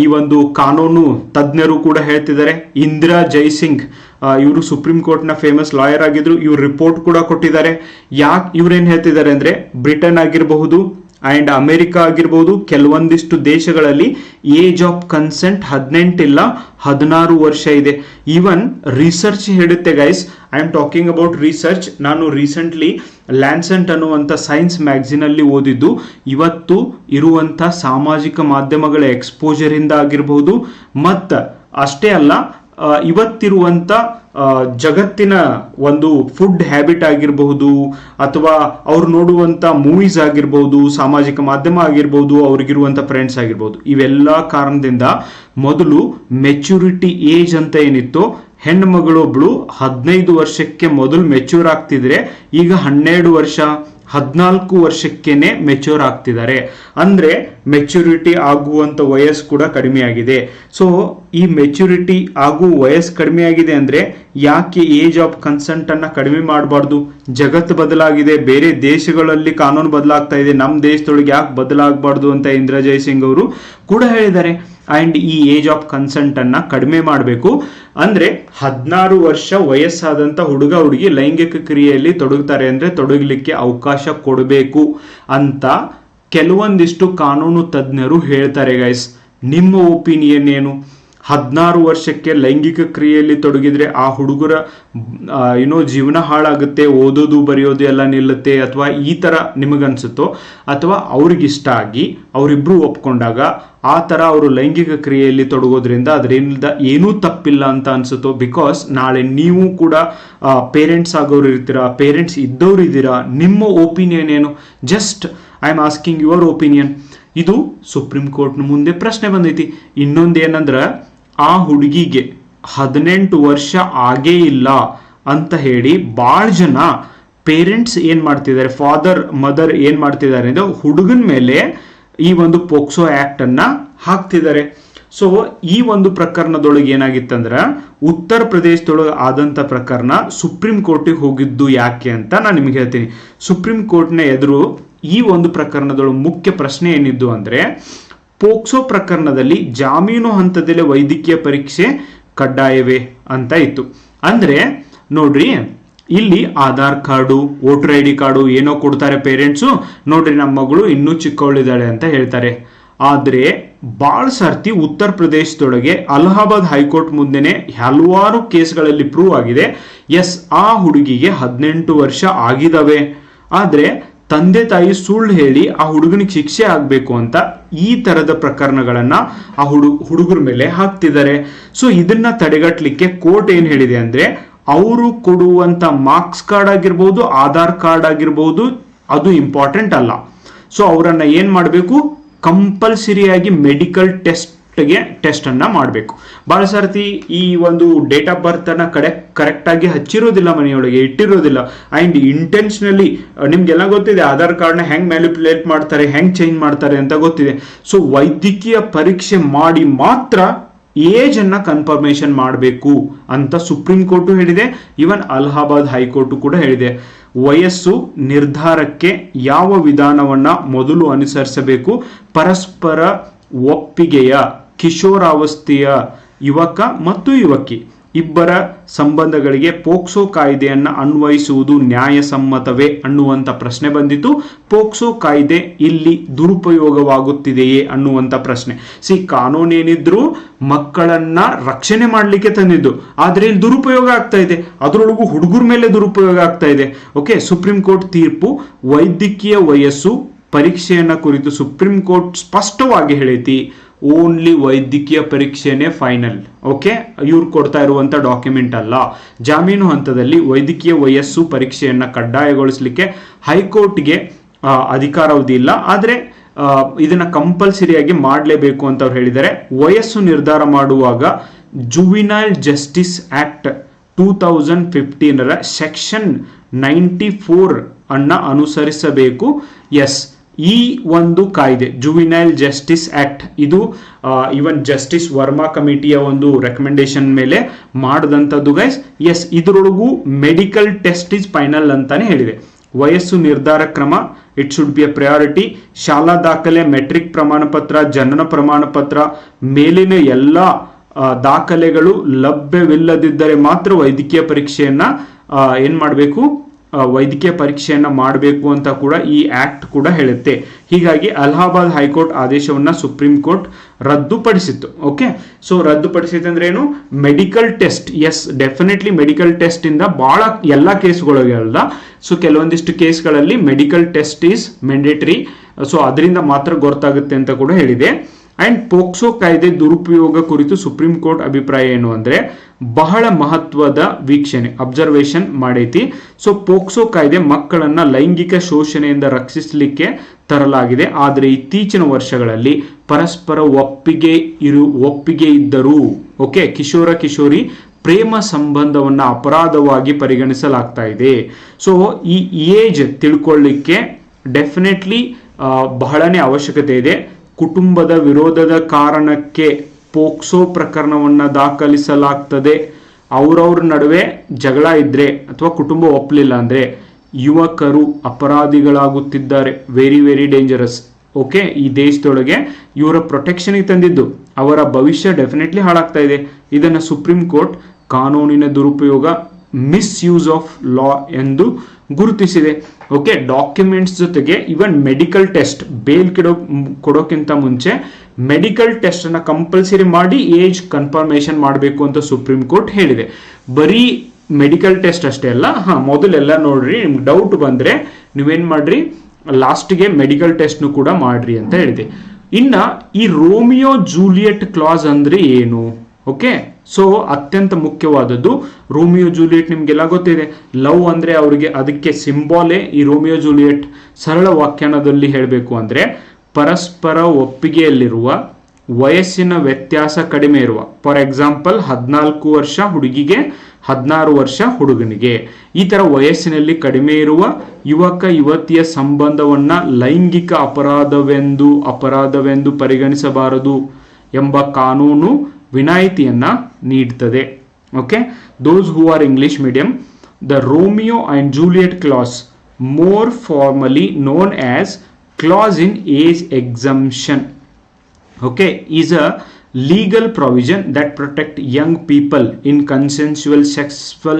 ಈ ಒಂದು ಕಾನೂನು ತಜ್ಞರು ಕೂಡ ಹೇಳ್ತಿದ್ದಾರೆ. ಇಂದಿರಾ ಜೈಸಿಂಗ್ ಇವರು ಸುಪ್ರೀಂ ಕೋರ್ಟ್ನ ಫೇಮಸ್ ಲಾಯರ್ ಆಗಿದ್ರು, ಇವ್ರು ರಿಪೋರ್ಟ್ ಕೂಡ ಕೊಟ್ಟಿದ್ದಾರೆ. ಇವ್ರೇನ್ ಹೇಳ್ತಿದ್ದಾರೆ ಅಂದ್ರೆ, ಬ್ರಿಟನ್ ಆಗಿರಬಹುದು ಅಂಡ್ ಅಮೆರಿಕ ಆಗಿರ್ಬೋದು, ಕೆಲವೊಂದಿಷ್ಟು ದೇಶಗಳಲ್ಲಿ ಏಜ್ ಆಫ್ ಕನ್ಸೆಂಟ್ 18 ಇಲ್ಲ 16 ವರ್ಷ ಇದೆ. ಈವನ್ ರಿಸರ್ಚ್ ಹೇಳುತ್ತೆ guys, I am talking about research. ನಾನು ರೀಸೆಂಟ್ಲಿ ಲ್ಯಾನ್ಸೆಂಟ್ ಅನ್ನುವಂಥ ಸೈನ್ಸ್ ಮ್ಯಾಗಝಿನ್ ಅಲ್ಲಿ ಓದಿದ್ದು, ಇವತ್ತು ಇರುವಂಥ ಸಾಮಾಜಿಕ ಮಾಧ್ಯಮಗಳ ಎಕ್ಸ್ಪೋಜರ್ ಇಂದ ಆಗಿರಬಹುದು, ಮತ್ತು ಅಷ್ಟೇ ಅಲ್ಲ ಇವತ್ತಿರುವಂಥ ಜಗತ್ತಿನ ಒಂದು ಫುಡ್ ಹ್ಯಾಬಿಟ್ ಆಗಿರಬಹುದು, ಅಥವಾ ಅವ್ರು ನೋಡುವಂಥ ಮೂವೀಸ್ ಆಗಿರ್ಬೋದು, ಸಾಮಾಜಿಕ ಮಾಧ್ಯಮ ಆಗಿರ್ಬೋದು, ಅವ್ರಿಗಿರುವಂಥ ಫ್ರೆಂಡ್ಸ್ ಆಗಿರ್ಬೋದು, ಇವೆಲ್ಲ ಕಾರಣದಿಂದ ಮೊದಲು ಮೆಚುರಿಟಿ ಏಜ್ ಅಂತ ಏನಿತ್ತು, ಹೆಣ್ಣು ಮಗಳೊಬ್ಳು 15 ವರ್ಷಕ್ಕೆ ಮೊದಲು ಮೆಚ್ಯೂರ್ ಆಗ್ತಿದ್ರೆ ಈಗ 12 ವರ್ಷ 14 ವರ್ಷಕ್ಕೇನೆ ಮೆಚ್ಯೂರ್ ಆಗ್ತಿದ್ದಾರೆ. ಅಂದ್ರೆ ಮೆಚುರಿಟಿ ಆಗುವಂತ ವಯಸ್ಸು ಕೂಡ ಕಡಿಮೆ ಆಗಿದೆ. ಸೊ ಈ ಮೆಚುರಿಟಿ ಆಗುವ ವಯಸ್ಸು ಕಡಿಮೆ ಆಗಿದೆ ಅಂದ್ರೆ ಯಾಕೆ ಏಜ್ ಆಫ್ ಕನ್ಸೆಂಟ್ ಅನ್ನ ಕಡಿಮೆ ಮಾಡಬಾರ್ದು? ಜಗತ್ತು ಬದಲಾಗಿದೆ, ಬೇರೆ ದೇಶಗಳಲ್ಲಿ ಕಾನೂನು ಬದಲಾಗ್ತಾ ಇದೆ, ನಮ್ಮ ದೇಶದೊಳಗೆ ಯಾಕೆ ಬದಲಾಗಬಾರ್ದು ಅಂತ ಇಂದಿರಾ ಜೈಸಿಂಗ್ ಅವರು ಕೂಡ ಹೇಳಿದ್ದಾರೆ. ಅಂಡ್ ಈ ಏಜ್ ಆಫ್ ಕನ್ಸೆಂಟ್ ಅನ್ನ ಕಡಿಮೆ ಮಾಡಬೇಕು. ಅಂದ್ರೆ 16 ವರ್ಷ ವಯಸ್ಸಾದಂತ ಹುಡುಗ ಹುಡುಗಿ ಲೈಂಗಿಕ ಕ್ರಿಯೆಯಲ್ಲಿ ತೊಡಗುತ್ತಾರೆ ಅಂದ್ರೆ ತೊಡಗಲಿಕ್ಕೆ ಅವಕಾಶ ಕೊಡಬೇಕು ಅಂತ ಕೆಲವೊಂದಿಷ್ಟು ಕಾನೂನು ತಜ್ಞರು ಹೇಳ್ತಾರೆ. ಗೈಸ್, ನಿಮ್ಮ ಒಪಿನಿಯನ್ ಏನು? 16 ವರ್ಷಕ್ಕೆ ಲೈಂಗಿಕ ಕ್ರಿಯೆಯಲ್ಲಿ ತೊಡಗಿದ್ರೆ ಆ ಹುಡುಗರ ಜೀವನ ಹಾಳಾಗುತ್ತೆ, ಓದೋದು ಬರೆಯೋದು ಎಲ್ಲ ನಿಲ್ಲುತ್ತೆ, ಅಥವಾ ಈ ತರ ನಿಮಗನ್ಸುತ್ತೋ, ಅಥವಾ ಅವ್ರಿಗಿಷ್ಟ ಆಗಿ ಅವರಿಬ್ರು ಒಪ್ಕೊಂಡಾಗ ಆ ತರ ಅವರು ಲೈಂಗಿಕ ಕ್ರಿಯೆಯಲ್ಲಿ ತೊಡಗೋದ್ರಿಂದ ಅದರಿಂದ ಏನೂ ತಪ್ಪಿಲ್ಲ ಅಂತ ಅನ್ಸುತ್ತೋ? ಬಿಕಾಸ್ ನಾಳೆ ನೀವು ಕೂಡ ಪೇರೆಂಟ್ಸ್ ಆಗೋರು ಇರ್ತೀರಾ, ಪೇರೆಂಟ್ಸ್ ಇದ್ದವ್ರು ಇದ್ದೀರಾ, ನಿಮ್ಮ ಒಪಿನಿಯನ್ ಏನು? Just I am asking your opinion. ಇದು ಸುಪ್ರೀಂ ಕೋರ್ಟ್ನ ಮುಂದೆ ಪ್ರಶ್ನೆ ಬಂದೈತಿ. ಇನ್ನೊಂದೇನಂದ್ರೆ, ಆ ಹುಡುಗಿಗೆ 18 ವರ್ಷ ಆಗೇ ಇಲ್ಲ ಅಂತ ಹೇಳಿ ಭಾಳ ಜನ ಪೇರೆಂಟ್ಸ್ ಏನ್ ಮಾಡ್ತಿದ್ದಾರೆ, ಫಾದರ್ ಮದರ್ ಏನ್ ಮಾಡ್ತಿದ್ದಾರೆ ಅಂದ್ರೆ ಹುಡುಗನ ಮೇಲೆ ಈ ಒಂದು ಪೋಕ್ಸೋ ಆಕ್ಟ್ ಅನ್ನ ಹಾಕ್ತಿದ್ದಾರೆ. ಸೊ ಈ ಒಂದು ಪ್ರಕರಣದೊಳಗೆ ಏನಾಗಿತ್ತಂದ್ರ, ಉತ್ತರ ಪ್ರದೇಶದೊಳಗೆ ಆದಂತ ಪ್ರಕರಣ ಸುಪ್ರೀಂ ಕೋರ್ಟಿಗೆ ಹೋಗಿದ್ದು ಯಾಕೆ ಅಂತ ನಾನು ನಿಮಗೆ ಹೇಳ್ತೀನಿ. ಸುಪ್ರೀಂ ಕೋರ್ಟ್ನ ಎದುರು ಈ ಒಂದು ಪ್ರಕರಣದೊಳಗೆ ಮುಖ್ಯ ಪ್ರಶ್ನೆ ಏನಿದ್ದು ಅಂದ್ರೆ, ಪೋಕ್ಸೋ ಪ್ರಕರಣದಲ್ಲಿ ಜಾಮೀನು ಹಂತದಲ್ಲಿ ವೈದ್ಯಕೀಯ ಪರೀಕ್ಷೆ ಕಡ್ಡಾಯವೇ ಅಂತ ಇತ್ತು. ಅಂದ್ರೆ ನೋಡ್ರಿ, ಇಲ್ಲಿ Aadhaar card, voter I D card ಏನೋ ಕೊಡ್ತಾರೆ ಪೇರೆಂಟ್ಸು, ನೋಡ್ರಿ ನಮ್ಮ ಮಗಳು ಇನ್ನೂ ಚಿಕ್ಕವಳಿದ್ದಾಳೆ ಅಂತ ಹೇಳ್ತಾರೆ. ಆದ್ರೆ ಬಾಳ ಸರ್ತಿ ಉತ್ತರ ಪ್ರದೇಶದೊಳಗೆ ಅಲಹಾಬಾದ್ ಹೈಕೋರ್ಟ್ ಮುಂದೆನೆ ಹಲವಾರು ಕೇಸ್ಗಳಲ್ಲಿ ಪ್ರೂವ್ ಆಗಿದೆ, ಎಸ್ ಆ ಹುಡುಗಿಗೆ 18 ವರ್ಷ ಆಗಿದಾವೆ, ಆದ್ರೆ ತಂದೆ ತಾಯಿ ಸುಳ್ಳು ಹೇಳಿ ಆ ಹುಡುಗನಿಗೆ ಶಿಕ್ಷೆ ಆಗ್ಬೇಕು ಅಂತ ಈ ತರದ ಪ್ರಕರಣಗಳನ್ನ ಆ ಹುಡುಗರ ಮೇಲೆ ಹಾಕ್ತಿದ್ದಾರೆ. ಸೊ ಇದನ್ನ ತಡೆಗಟ್ಟಲಿಕ್ಕೆ ಕೋರ್ಟ್ ಏನ್ ಹೇಳಿದೆ ಅಂದ್ರೆ, ಅವರು ಕೊಡುವಂತ ಮಾರ್ಕ್ಸ್ ಕಾರ್ಡ್ ಆಗಿರ್ಬೋದು, ಆಧಾರ್ ಕಾರ್ಡ್ ಆಗಿರ್ಬೋದು, ಅದು ಇಂಪಾರ್ಟೆಂಟ್ ಅಲ್ಲ. ಸೊ ಅವರನ್ನ ಏನ್ ಮಾಡಬೇಕು, ಕಂಪಲ್ಸರಿಯಾಗಿ ಮೆಡಿಕಲ್ ಟೆಸ್ಟ್ ಅನ್ನ ಮಾಡಬೇಕು. ಬಹಳ ಸರ್ತಿ ಈ ಒಂದು ಡೇಟ್ ಆಫ್ ಬರ್ತ್ ಅನ್ನ ಕರೆಕ್ಟ್ ಆಗಿ ಹಚ್ಚಿರೋದಿಲ್ಲ, ಮನೆಯೊಳಗೆ ಇಟ್ಟಿರೋದಿಲ್ಲ, ಅಂಡ್ ಇಂಟೆನ್ಷನಲಿ ನಿಮ್ಗೆಲ್ಲ ಗೊತ್ತಿದೆ ಆಧಾರ್ ಕಾರ್ಡ್ ನ ಹೆಂಗ್ ಮ್ಯಾನಿಪುಲೇಟ್ ಮಾಡ್ತಾರೆ, ಹೆಂಗ್ ಚೇಂಜ್ ಮಾಡ್ತಾರೆ ಅಂತ ಗೊತ್ತಿದೆ. ಸೊ ವೈದ್ಯಕೀಯ ಪರೀಕ್ಷೆ ಮಾಡಿ ಮಾತ್ರ ಏಜ್ ಅನ್ನ ಕನ್ಫರ್ಮೇಶನ್ ಮಾಡಬೇಕು ಅಂತ ಸುಪ್ರೀಂ ಕೋರ್ಟು ಹೇಳಿದೆ. ಇವನ್ ಅಲಹಾಬಾದ್ ಹೈಕೋರ್ಟ್ ಕೂಡ ಹೇಳಿದೆ. ವಯಸ್ಸು ನಿರ್ಧಾರಕ್ಕೆ ಯಾವ ವಿಧಾನವನ್ನ ಮೊದಲು ಅನುಸರಿಸಬೇಕು? ಪರಸ್ಪರ ಒಪ್ಪಿಗೆಯ ಕಿಶೋರಾವಸ್ಥೆಯ ಯುವಕ ಮತ್ತು ಯುವಕಿ ಇಬ್ಬರ ಸಂಬಂಧಗಳಿಗೆ ಪೋಕ್ಸೋ ಕಾಯ್ದೆಯನ್ನ ಅನ್ವಯಿಸುವುದು ನ್ಯಾಯಸಮ್ಮತವೇ ಅನ್ನುವಂಥ ಪ್ರಶ್ನೆ ಬಂದಿತ್ತು. ಪೋಕ್ಸೋ ಕಾಯ್ದೆ ಇಲ್ಲಿ ದುರುಪಯೋಗವಾಗುತ್ತಿದೆಯೇ ಅನ್ನುವಂಥ ಪ್ರಶ್ನೆ. ಕಾನೂನೇನಿದ್ರು ಮಕ್ಕಳನ್ನ ರಕ್ಷಣೆ ಮಾಡಲಿಕ್ಕೆ ತಂದಿದ್ದು, ಆದ್ರೆ ಇಲ್ಲಿ ದುರುಪಯೋಗ ಆಗ್ತಾ ಇದೆ, ಅದರೊಳಗೂ ಹುಡುಗರ ಮೇಲೆ ದುರುಪಯೋಗ ಆಗ್ತಾ ಇದೆ. ಓಕೆ, ಸುಪ್ರೀಂ ಕೋರ್ಟ್ ತೀರ್ಪು ವೈದ್ಯಕೀಯ ವಯಸ್ಸು ಪರೀಕ್ಷೆಯನ್ನ ಕುರಿತು ಸುಪ್ರೀಂ ಕೋರ್ಟ್ ಸ್ಪಷ್ಟವಾಗಿ ಹೇಳೈತಿ, ಓನ್ಲಿ ವೈದ್ಯಕೀಯ ಪರೀಕ್ಷೆನೇ ಫೈನಲ್. ಓಕೆ, ಇವ್ರು ಕೊಡ್ತಾ ಇರುವಂತ ಡಾಕ್ಯುಮೆಂಟ್ ಅಲ್ಲ. ಜಾಮೀನು ಹಂತದಲ್ಲಿ ವೈದ್ಯಕೀಯ ವಯಸ್ಸು ಪರೀಕ್ಷೆಯನ್ನ ಕಡ್ಡಾಯಗೊಳಿಸಲಿಕ್ಕೆ ಹೈಕೋರ್ಟ್ಗೆ ಅಧಿಕಾರಾವಧಿ ಇಲ್ಲ. ಆದ್ರೆ ಇದನ್ನ ಕಂಪಲ್ಸರಿಯಾಗಿ ಮಾಡಲೇಬೇಕು ಅಂತ ಅವ್ರು ಹೇಳಿದ್ದಾರೆ. ವಯಸ್ಸು ನಿರ್ಧಾರ ಮಾಡುವಾಗ ಜುವಿನೈಲ್ ಜಸ್ಟಿಸ್ ಆಕ್ಟ್ 2015 ಸೆಕ್ಷನ್ 94 ಅನ್ನ ಅನುಸರಿಸಬೇಕು. ಎಸ್, ಈ ಒಂದು ಕಾಯ್ದೆ ಜುವಿನೈಲ್ ಜಸ್ಟಿಸ್ ಆಕ್ಟ್ ಇದು ಇವನ್ ಜಸ್ಟಿಸ್ ವರ್ಮಾ ಕಮಿಟಿಯ ಒಂದು ರೆಕಮೆಂಡೇಶನ್ ಮೇಲೆ ಮಾಡಿದಂಥದ್ದು ಗೈಸ್. ಎಸ್, ಇದರೊಳಗೂ ಮೆಡಿಕಲ್ ಟೆಸ್ಟ್ ಇಸ್ ಫೈನಲ್ ಅಂತಾನೆ ಹೇಳಿದೆ. ವಯಸ್ಸು ನಿರ್ಧಾರ ಕ್ರಮ it should be a priority. ಶಾಲಾ ದಾಖಲೆ, ಮೆಟ್ರಿಕ್ ಪ್ರಮಾಣ ಪತ್ರ, ಜನನ ಪ್ರಮಾಣ ಪತ್ರ ಮೇಲಿನ ಎಲ್ಲ ದಾಖಲೆಗಳು ಲಭ್ಯವಿಲ್ಲದಿದ್ದರೆ ಮಾತ್ರ ವೈದ್ಯಕೀಯ ಪರೀಕ್ಷೆಯನ್ನ ವೈದ್ಯಕೀಯ ಪರೀಕ್ಷೆಯನ್ನ ಮಾಡಬೇಕು ಅಂತ ಕೂಡ ಈ ಆಕ್ಟ್ ಕೂಡ ಹೇಳುತ್ತೆ. ಹೀಗಾಗಿ ಅಲಹಾಬಾದ್ ಹೈಕೋರ್ಟ್ ಆದೇಶವನ್ನ ಸುಪ್ರೀಂ ಕೋರ್ಟ್ ರದ್ದುಪಡಿಸಿತ್ತು. ಓಕೆ, ಸೊ ರದ್ದುಪಡಿಸಿತ್ತು ಅಂದ್ರೆ ಏನು? Medical test, yes definitely medical test ಇಂದ ಬಹಳ ಎಲ್ಲ ಕೇಸ್ಗಳಿಗೆ ಅಲ್ಲ, ಸೊ ಕೆಲವೊಂದಿಷ್ಟು ಕೇಸ್ಗಳಲ್ಲಿ medical test is mandatory, so ಅದರಿಂದ ಮಾತ್ರ ಗೊತ್ತಾಗುತ್ತೆ ಅಂತ ಕೂಡ ಹೇಳಿದೆ. ಅಂಡ್ ಪೋಕ್ಸೋ ಕಾಯ್ದೆ ದುರುಪಯೋಗ ಕುರಿತು ಸುಪ್ರೀಂ ಕೋರ್ಟ್ ಅಭಿಪ್ರಾಯ ಏನು ಅಂದ್ರೆ ಬಹಳ ಮಹತ್ವದ ವೀಕ್ಷಣೆ ಅಬ್ಸರ್ವೇಷನ್ ಮಾಡೈತಿ. ಸೊ ಪೋಕ್ಸೋ ಕಾಯ್ದೆ ಮಕ್ಕಳನ್ನ ಲೈಂಗಿಕ ಶೋಷಣೆಯಿಂದ ರಕ್ಷಿಸಲಿಕ್ಕೆ ತರಲಾಗಿದೆ. ಆದರೆ ಇತ್ತೀಚಿನ ವರ್ಷಗಳಲ್ಲಿ ಪರಸ್ಪರ ಒಪ್ಪಿಗೆ ಇದ್ದರೂ ಓಕೆ ಕಿಶೋರ ಕಿಶೋರಿ ಪ್ರೇಮ ಸಂಬಂಧವನ್ನ ಅಪರಾಧವಾಗಿ ಪರಿಗಣಿಸಲಾಗ್ತಾ ಇದೆ. ಸೊ ಈ ಏಜ್ ತಿಳ್ಕೊಳ್ಳಿಕ್ಕೆ ಡೆಫಿನೆಟ್ಲಿ ಬಹಳನೇ ಅವಶ್ಯಕತೆ ಇದೆ. ಕುಟುಂಬದ ವಿರೋಧದ ಕಾರಣಕ್ಕೆ ಪೋಕ್ಸೋ ಪ್ರಕರಣವನ್ನ ದಾಖಲಿಸಲಾಗ್ತದೆ. ಅವ್ರವ್ರ ನಡುವೆ ಜಗಳ ಇದ್ರೆ ಅಥವಾ ಕುಟುಂಬ ಒಪ್ಪಲಿಲ್ಲ ಅಂದ್ರೆ ಯುವಕರು ಅಪರಾಧಿಗಳಾಗುತ್ತಿದ್ದಾರೆ. Very very dangerous. ಓಕೆ, ಈ ದೇಶದೊಳಗೆ ಇವರ ಪ್ರೊಟೆಕ್ಷನ್ಗೆ ತಂದಿದ್ದು ಅವರ ಭವಿಷ್ಯ ಡೆಫಿನೆಟ್ಲಿ ಹಾಳಾಗ್ತಾ ಇದೆ. ಇದನ್ನ ಸುಪ್ರೀಂ ಕೋರ್ಟ್ ಕಾನೂನಿನ ದುರುಪಯೋಗ ಮಿಸ್ಯೂಸ್ ಆಫ್ ಲಾ ಎಂದು ಗುರುತಿಸಿದೆ. ಓಕೆ, ಡಾಕ್ಯುಮೆಂಟ್ಸ್ ಜೊತೆಗೆ ಇವನ್ ಮೆಡಿಕಲ್ ಟೆಸ್ಟ್, ಬೇಲ್ ಕೊಡೋಕ್ಕಿಂತ ಮುಂಚೆ ಮೆಡಿಕಲ್ ಟೆಸ್ಟ್ ಅನ್ನ ಕಂಪಲ್ಸರಿ ಮಾಡಿ ಏಜ್ ಕನ್ಫರ್ಮೇಶನ್ ಮಾಡಬೇಕು ಅಂತ ಸುಪ್ರೀಂ ಕೋರ್ಟ್ ಹೇಳಿದೆ. ಬರೀ ಮೆಡಿಕಲ್ ಟೆಸ್ಟ್ ಅಷ್ಟೇ ಅಲ್ಲ, ಮೊದಲೆಲ್ಲ ನೋಡ್ರಿ, ನಿಮ್ಗೆ ಡೌಟ್ ಬಂದ್ರೆ ನೀವೇನ್ ಮಾಡ್ರಿ, ಲಾಸ್ಟ್ಗೆ ಮೆಡಿಕಲ್ ಟೆಸ್ಟ್ ಕೂಡ ಮಾಡ್ರಿ ಅಂತ ಹೇಳಿದೆ. ಇನ್ನ ಈ ರೋಮಿಯೋ ಜೂಲಿಯಟ್ ಕ್ಲಾಸ್ ಅಂದ್ರೆ ಏನು? ಓಕೆ, ಸೊ ಅತ್ಯಂತ ಮುಖ್ಯವಾದದ್ದು ರೋಮಿಯೋ ಜೂಲಿಯಟ್. ನಿಮ್ಗೆಲ್ಲ ಗೊತ್ತಿದೆ, ಲವ್ ಅಂದ್ರೆ ಅವರಿಗೆ ಅದಕ್ಕೆ ಸಿಂಬಾಲೇ ಈ ರೋಮಿಯೋ ಜೂಲಿಯಟ್. ಸರಳ ವ್ಯಾಖ್ಯಾನದಲ್ಲಿ ಹೇಳಬೇಕು ಅಂದ್ರೆ ಪರಸ್ಪರ ಒಪ್ಪಿಗೆಯಲ್ಲಿರುವ ವಯಸ್ಸಿನ ವ್ಯತ್ಯಾಸ ಕಡಿಮೆ ಇರುವ, ಫಾರ್ ಎಕ್ಸಾಂಪಲ್ 14 ವರ್ಷ ಹುಡುಗಿಗೆ 16 ವರ್ಷ ಹುಡುಗನಿಗೆ, ಈ ತರ ವಯಸ್ಸಿನಲ್ಲಿ ಕಡಿಮೆ ಇರುವ ಯುವಕ ಯುವತಿಯ ಸಂಬಂಧವನ್ನ ಲೈಂಗಿಕ ಅಪರಾಧವೆಂದು ಪರಿಗಣಿಸಬಾರದು ಎಂಬ ಕಾನೂನು ವಿನಾಯಿತಿಯನ್ನ ನೀಡುತ್ತದೆ. Okay, those who R English medium, the Romeo and Juliet class, more formally known as clause in age exemption, okay, is a legal provision that protect young people in consensual sexual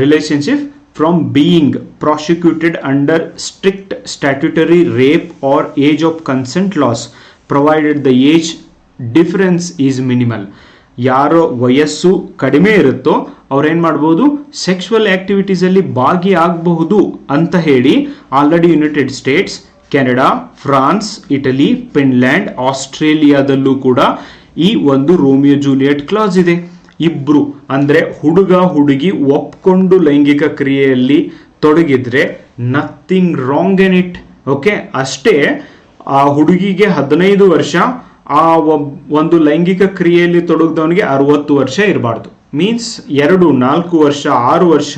relationship from being prosecuted under strict statutory rape or age of consent laws, provided the age difference is minimal. ಯಾರೋ ವಯಸ್ಸು ಕಡಿಮೆ ಇರುತ್ತೋ ಅವ್ರೇನ್ ಮಾಡ್ಬೋದು, sexual activities ಅಲ್ಲಿ ಭಾಗಿಯಾಗಬಹುದು ಅಂತ ಹೇಳಿ already United States, Canada, France, Italy, Finland, ಆಸ್ಟ್ರೇಲಿಯಾದಲ್ಲೂ ಕೂಡ ಈ ಒಂದು ರೋಮಿಯೋ ಜೂಲಿಯಟ್ ಕ್ಲಾಸ್ ಇದೆ. ಇಬ್ರು ಅಂದ್ರೆ ಹುಡುಗ ಹುಡುಗಿ ಒಪ್ಕೊಂಡು ಲೈಂಗಿಕ ಕ್ರಿಯೆಯಲ್ಲಿ ತೊಡಗಿದ್ರೆ nothing wrong in it. Okay, ಅಷ್ಟೇ ಆ ಹುಡುಗಿಗೆ 15 ವರ್ಷ, ಆ ಒಂದು ಲೈಂಗಿಕ ಕ್ರಿಯೆಯಲ್ಲಿ ತೊಡಗಿದವನಿಗೆ 60 ವರ್ಷ ಇರಬಾರ್ದು. ಮೀನ್ಸ್ 2, 4 ವರ್ಷ, 6 ವರ್ಷ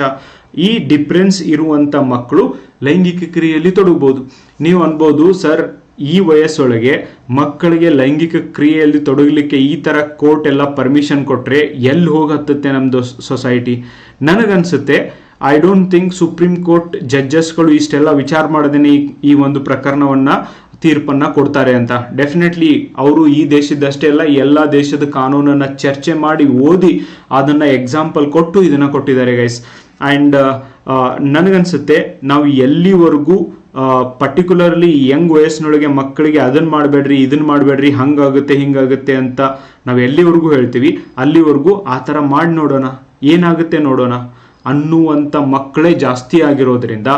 ಈ ಡಿಫ್ರೆನ್ಸ್ ಇರುವಂತ ಮಕ್ಕಳು ಲೈಂಗಿಕ ಕ್ರಿಯೆಯಲ್ಲಿ ತೊಡಗಬಹುದು. ನೀವು ಅನ್ಬೋದು, ಸರ್ ಈ ವಯಸ್ಸೊಳಗೆ ಮಕ್ಕಳಿಗೆ ಲೈಂಗಿಕ ಕ್ರಿಯೆಯಲ್ಲಿ ತೊಡಗಲಿಕ್ಕೆ ಈ ತರ ಕೋರ್ಟ್ ಎಲ್ಲ ಪರ್ಮಿಷನ್ ಕೊಟ್ರೆ ಎಲ್ಲಿ ಹೋಗತ್ತೆ ನಮ್ದು ಸೊಸೈಟಿ? ನನಗನ್ಸುತ್ತೆ I don't think supreme court ಜಡ್ಜಸ್ಗಳು ಇಷ್ಟೆಲ್ಲ ವಿಚಾರ ಮಾಡದೇನೆ ಈ ಒಂದು ಪ್ರಕರಣವನ್ನ ತೀರ್ಪನ್ನ ಕೊಡ್ತಾರೆ ಅಂತ. ಡೆಫಿನೆಟ್ಲಿ ಅವರು ಈ ದೇಶದಷ್ಟೇ ಅಲ್ಲ, ಎಲ್ಲ ದೇಶದ ಕಾನೂನನ್ನ ಚರ್ಚೆ ಮಾಡಿ ಓದಿ ಅದನ್ನ ಎಕ್ಸಾಂಪಲ್ ಕೊಟ್ಟು ಇದನ್ನ ಕೊಟ್ಟಿದ್ದಾರೆ ಗೈಸ್. ಅಂಡ್ ನನಗನ್ಸುತ್ತೆ ನಾವು ಎಲ್ಲಿವರೆಗೂ ಪರ್ಟಿಕ್ಯುಲರ್ಲಿ ಯಂಗ್ ವಯಸ್ಸಿನೊಳಗೆ ಮಕ್ಕಳಿಗೆ ಅದನ್ನ ಮಾಡಬೇಡ್ರಿ, ಇದನ್ನ ಮಾಡಬೇಡ್ರಿ, ಹಂಗಾಗುತ್ತೆ ಹಿಂಗಾಗುತ್ತೆ ಅಂತ ನಾವು ಎಲ್ಲಿವರೆಗೂ ಹೇಳ್ತೀವಿ, ಅಲ್ಲಿವರೆಗೂ ಆ ಥರ ಮಾಡಿ ನೋಡೋಣ, ಏನಾಗುತ್ತೆ ನೋಡೋಣ ಅನ್ನುವಂಥ ಮಕ್ಕಳೇ ಜಾಸ್ತಿ ಆಗಿರೋದ್ರಿಂದ,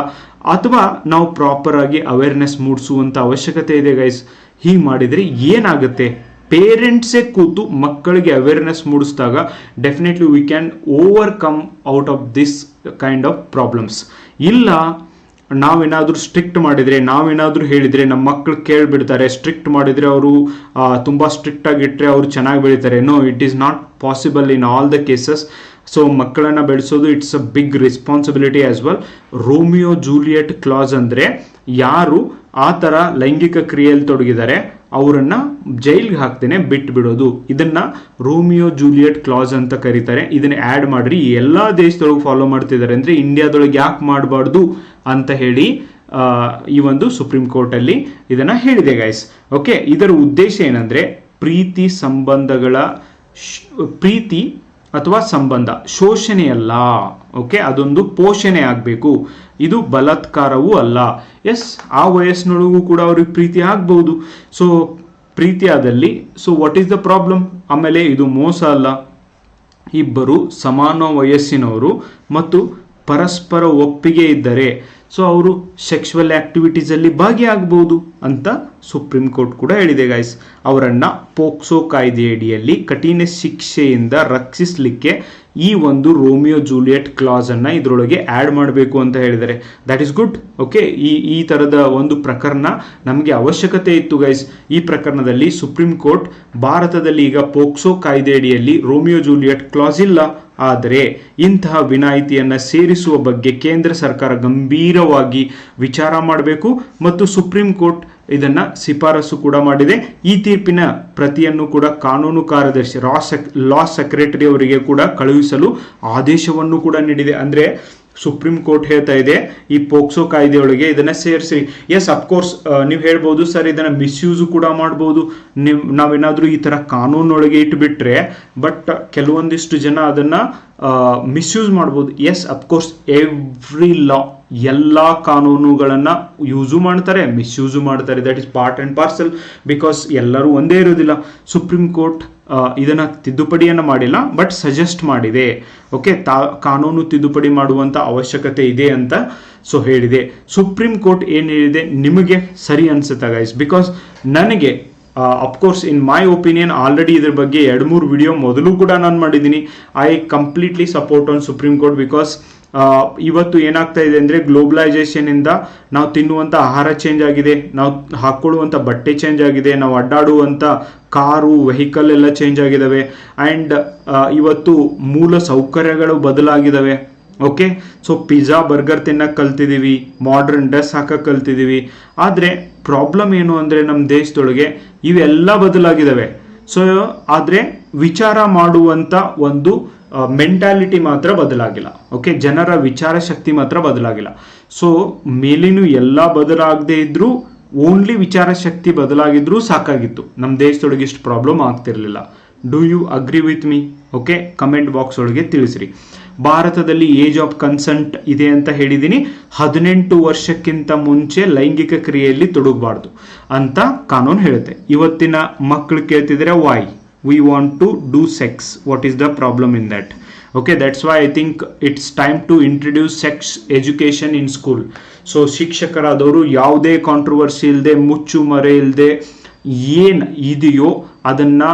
ಅಥವಾ ನಾವು ಪ್ರಾಪರ್ ಆಗಿ ಅವೇರ್ನೆಸ್ ಮೂಡಿಸುವಂತ ಅವಶ್ಯಕತೆ ಇದೆ ಗೈಸ್. ಹೀಗೆ ಮಾಡಿದ್ರೆ ಏನಾಗುತ್ತೆ, ಪೇರೆಂಟ್ಸೇ ಕೂತು ಮಕ್ಕಳಿಗೆ ಅವೇರ್ನೆಸ್ ಮೂಡಿಸಿದಾಗ definitely we can overcome out of this kind of problems. ಇಲ್ಲ ನಾವೇನಾದರೂ ಸ್ಟ್ರಿಕ್ಟ್ ಮಾಡಿದರೆ, ನಾವೇನಾದರೂ ಹೇಳಿದರೆ ನಮ್ಮ ಮಕ್ಕಳು ಕೇಳಿಬಿಡ್ತಾರೆ. ಸ್ಟ್ರಿಕ್ಟ್ ಮಾಡಿದರೆ ಅವರು ತುಂಬ ಸ್ಟ್ರಿಕ್ಟ್ ಆಗಿಟ್ಟರೆ ಅವರು ಚೆನ್ನಾಗಿ ಬೆಳೀತಾರೆ. No, it is not possible in all the cases. So ಮಕ್ಕಳನ್ನು ಬೆಳೆಸೋದು it's a big responsibility as well. Romeo Juliet class ಅಂದರೆ ಯಾರು ಆ ಥರ ಲೈಂಗಿಕ ಕ್ರಿಯೆಯಲ್ಲಿ ತೊಡಗಿದ್ದಾರೆ ಅವರನ್ನು ಜೈಲ್ಗೆ ಹಾಕ್ತೇನೆ ಬಿಟ್ಟು ಬಿಡೋದು, ಇದನ್ನು ರೋಮಿಯೋ ಜೂಲಿಯಟ್ ಕ್ಲಾಸ್ ಅಂತ ಕರೀತಾರೆ. ಇದನ್ನು ಆ್ಯಡ್ ಮಾಡಿರಿ. ಎಲ್ಲ ದೇಶದೊಳಗೆ ಫಾಲೋ ಮಾಡ್ತಿದ್ದಾರೆ. ಅಂದರೆ ಇಂಡಿಯಾದೊಳಗೆ ಯಾಕೆ ಮಾಡಬಾರ್ದು ಅಂತ ಹೇಳಿ ಈ ಒಂದು ಸುಪ್ರೀಂ ಕೋರ್ಟಲ್ಲಿ ಇದನ್ನು ಹೇಳಿದೆ ಗೈಸ್. ಓಕೆ, ಇದರ ಉದ್ದೇಶ ಏನಂದರೆ ಪ್ರೀತಿ ಅಥವಾ ಸಂಬಂಧ ಶೋಷಣೆಯಲ್ಲ. ಓಕೆ, ಅದೊಂದು ಪೋಷಣೆ ಆಗಬೇಕು. ಇದು ಬಲಾತ್ಕಾರವೂ ಅಲ್ಲ. ಎಸ್, ಆ ವಯಸ್ಸಿನೊಳಗೂ ಕೂಡ ಅವ್ರಿಗೆ ಪ್ರೀತಿ ಆಗ್ಬೋದು. ಸೊ ಪ್ರೀತಿ ಆದಲ್ಲಿ ವಾಟ್ ಈಸ್ ದ ಪ್ರಾಬ್ಲಮ್? ಆಮೇಲೆ ಇದು ಮೋಸ ಅಲ್ಲ. ಇಬ್ಬರು ಸಮಾನ ವಯಸ್ಸಿನವರು ಮತ್ತು ಪರಸ್ಪರ ಒಪ್ಪಿಗೆ ಇದ್ದರೆ ಸೊ ಅವರು ಸೆಕ್ಸುವಲ್ ಆ್ಯಕ್ಟಿವಿಟೀಸಲ್ಲಿ ಭಾಗಿಯಾಗಬಹುದು ಅಂತ ಸುಪ್ರೀಂ ಕೋರ್ಟ್ ಕೂಡ ಹೇಳಿದೆ ಗೈಸ್. ಅವರನ್ನು ಪೋಕ್ಸೋ ಕಾಯ್ದೆಯಡಿಯಲ್ಲಿ ಕಠಿಣ ಶಿಕ್ಷೆಯಿಂದ ರಕ್ಷಿಸಲಿಕ್ಕೆ ಈ ಒಂದು ರೋಮಿಯೋ ಜೂಲಿಯಟ್ ಕ್ಲಾಸನ್ನು ಇದರೊಳಗೆ ಆ್ಯಡ್ ಮಾಡಬೇಕು ಅಂತ ಹೇಳಿದ್ದಾರೆ. That is good. ಓಕೆ, ಈ ಥರದ ಒಂದು ಪ್ರಕರಣ ನಮಗೆ ಅವಶ್ಯಕತೆ ಇತ್ತು ಗೈಸ್. ಈ ಪ್ರಕರಣದಲ್ಲಿ ಸುಪ್ರೀಂ ಕೋರ್ಟ್ ಭಾರತದಲ್ಲಿ ಈಗ ಪೋಕ್ಸೋ ಕಾಯ್ದೆಯಡಿಯಲ್ಲಿ ರೋಮಿಯೋ ಜೂಲಿಯಟ್ ಕ್ಲಾಸ್ ಇಲ್ಲ, ಆದರೆ ಇಂತಹ ವಿನಾಯಿತಿಯನ್ನು ಸೇರಿಸುವ ಬಗ್ಗೆ ಕೇಂದ್ರ ಸರ್ಕಾರ ಗಂಭೀರವಾಗಿ ವಿಚಾರ ಮಾಡಬೇಕು ಮತ್ತು ಸುಪ್ರೀಂ ಕೋರ್ಟ್ ಇದನ್ನು ಶಿಫಾರಸು ಕೂಡ ಮಾಡಿದೆ. ಈ ತೀರ್ಪಿನ ಪ್ರತಿಯನ್ನು ಕೂಡ ಕಾನೂನು ಕಾರ್ಯದರ್ಶಿ ಲಾ ಸೆಕ್ರೆಟರಿ ಅವರಿಗೆ ಕೂಡ ಕಳುಹಿಸಲು ಆದೇಶವನ್ನು ಕೂಡ ನೀಡಿದೆ. ಅಂದರೆ ಸುಪ್ರೀಂ ಕೋರ್ಟ್ ಹೇಳ್ತಾ ಇದೆ ಈ ಪೋಕ್ಸೋ ಕಾಯ್ದೆಯೊಳಗೆ ಇದನ್ನ ಸೇರಿಸಿ. ಎಸ್, ಅಫ್ಕೋರ್ಸ್ ನೀವು ಹೇಳ್ಬೋದು ಸರ್ ಇದನ್ನ ಮಿಸ್ಯೂಸ್ ಕೂಡ ಮಾಡ್ಬೋದು, ನಾವೇನಾದ್ರೂ ಈ ತರ ಕಾನೂನೊಳಗೆ ಇಟ್ಬಿಟ್ರೆ, ಬಟ್ ಕೆಲವೊಂದಿಷ್ಟು ಜನ ಅದನ್ನ ಮಿಸ್ಯೂಸ್ ಮಾಡ್ಬೋದು. ಎಸ್, ಅಫ್ಕೋರ್ಸ್ ಎವ್ರಿ ಲಾ, ಎಲ್ಲ ಕಾನೂನುಗಳನ್ನು ಯೂಸು ಮಾಡ್ತಾರೆ, ಮಿಸ್ಯೂಸು ಮಾಡ್ತಾರೆ. That is part and parcel. Because ಎಲ್ಲರೂ ಒಂದೇ ಇರೋದಿಲ್ಲ. ಸುಪ್ರೀಂ ಕೋರ್ಟ್ ಇದನ್ನು ತಿದ್ದುಪಡಿಯನ್ನು ಮಾಡಿಲ್ಲ, ಬಟ್ ಸಜೆಸ್ಟ್ ಮಾಡಿದೆ. ಓಕೆ, ಕಾನೂನು ತಿದ್ದುಪಡಿ ಮಾಡುವಂಥ ಅವಶ್ಯಕತೆ ಇದೆ ಅಂತ ಸೊ ಹೇಳಿದೆ. ಸುಪ್ರೀಂ ಕೋರ್ಟ್ ಏನು ಹೇಳಿದೆ ನಿಮಗೆ ಸರಿ ಅನ್ಸುತ್ತಾ ಗೈಸ್? ಬಿಕಾಸ್ ನನಗೆ of course in my opinion already ಇದ್ರ ಬಗ್ಗೆ 2-3 ವಿಡಿಯೋ ಮೊದಲು ಕೂಡ ನಾನು ಮಾಡಿದ್ದೀನಿ. I completely support on supreme court. Because ಇವತ್ತು ಏನಾಗ್ತಾ ಇದೆ ಅಂದರೆ ಗ್ಲೋಬಲೈಸೇಷನ್ ಇಂದ ನಾವು ತಿನ್ನುವಂಥ ಆಹಾರ ಚೇಂಜ್ ಆಗಿದೆ, ನಾವು ಹಾಕ್ಕೊಳ್ಳುವಂಥ ಬಟ್ಟೆ ಚೇಂಜ್ ಆಗಿದೆ, ನಾವು ಅಡ್ಡಾಡುವಂಥ ಕಾರು ವೆಹಿಕಲ್ ಎಲ್ಲ ಚೇಂಜ್ ಆಗಿದ್ದಾವೆ. ಆ್ಯಂಡ್ ಇವತ್ತು ಮೂಲ ಸೌಕರ್ಯಗಳು ಬದಲಾಗಿದ್ದಾವೆ. ಓಕೆ, ಸೊ ಪಿಜ್ಜಾ ಬರ್ಗರ್ ತಿನ್ನಕ್ಕೆ ಕಲ್ತಿದ್ದೀವಿ, ಮಾಡ್ರನ್ ಡ್ರೆಸ್ ಹಾಕಕ್ಕೆ ಕಲ್ತಿದ್ದೀವಿ. ಆದರೆ ಪ್ರಾಬ್ಲಮ್ ಏನು ಅಂದರೆ ನಮ್ಮ ದೇಶದೊಳಗೆ ಇವೆಲ್ಲ ಬದಲಾಗಿದ್ದಾವೆ. ಸೊ ಆದರೆ ವಿಚಾರ ಮಾಡುವಂಥ ಒಂದು ಮೆಂಟಾಲಿಟಿ ಮಾತ್ರ ಬದಲಾಗಿಲ್ಲ. ಓಕೆ, ಜನರ ವಿಚಾರ ಶಕ್ತಿ ಮಾತ್ರ ಬದಲಾಗಿಲ್ಲ. ಸೊ ಮೇಲಿನೂ ಎಲ್ಲ ಬದಲಾಗದೇ ಇದ್ರೂ ಓನ್ಲಿ ವಿಚಾರ ಶಕ್ತಿ ಬದಲಾಗಿದ್ರೂ ಸಾಕಾಗಿತ್ತು, ನಮ್ಮ ದೇಶದೊಳಗೆ ಇಷ್ಟು ಪ್ರಾಬ್ಲಮ್ ಆಗ್ತಿರ್ಲಿಲ್ಲ. Do you agree with me? Okay, comment box ಒಳಗೆ ತಿಳಿಸ್ರಿ. ಭಾರತದಲ್ಲಿ ಏಜ್ ಆಫ್ ಕನ್ಸೆಂಟ್ ಇದೆ ಅಂತ ಹೇಳಿದ್ದೀನಿ. 18 ವರ್ಷಕ್ಕಿಂತ ಮುಂಚೆ ಲೈಂಗಿಕ ಕ್ರಿಯೆಯಲ್ಲಿ ತೊಡಗಬಾರ್ದು ಅಂತ ಕಾನೂನು ಹೇಳುತ್ತೆ. ಇವತ್ತಿನ ಮಕ್ಕಳು ಕೇಳ್ತಿದ್ರೆ Y we want to do sex, what is the problem in that? Okay, that's why I think it's time to introduce sex education in school. So ಶಿಕ್ಷಕರಾದವರು ಯಾವುದೇ ಕಾಂಟ್ರವರ್ಸಿ ಇಲ್ಲದೆ, ಮುಚ್ಚು ಮರೆ ಇಲ್ಲದೆ ಏನು ಇದೆಯೋ ಅದನ್ನು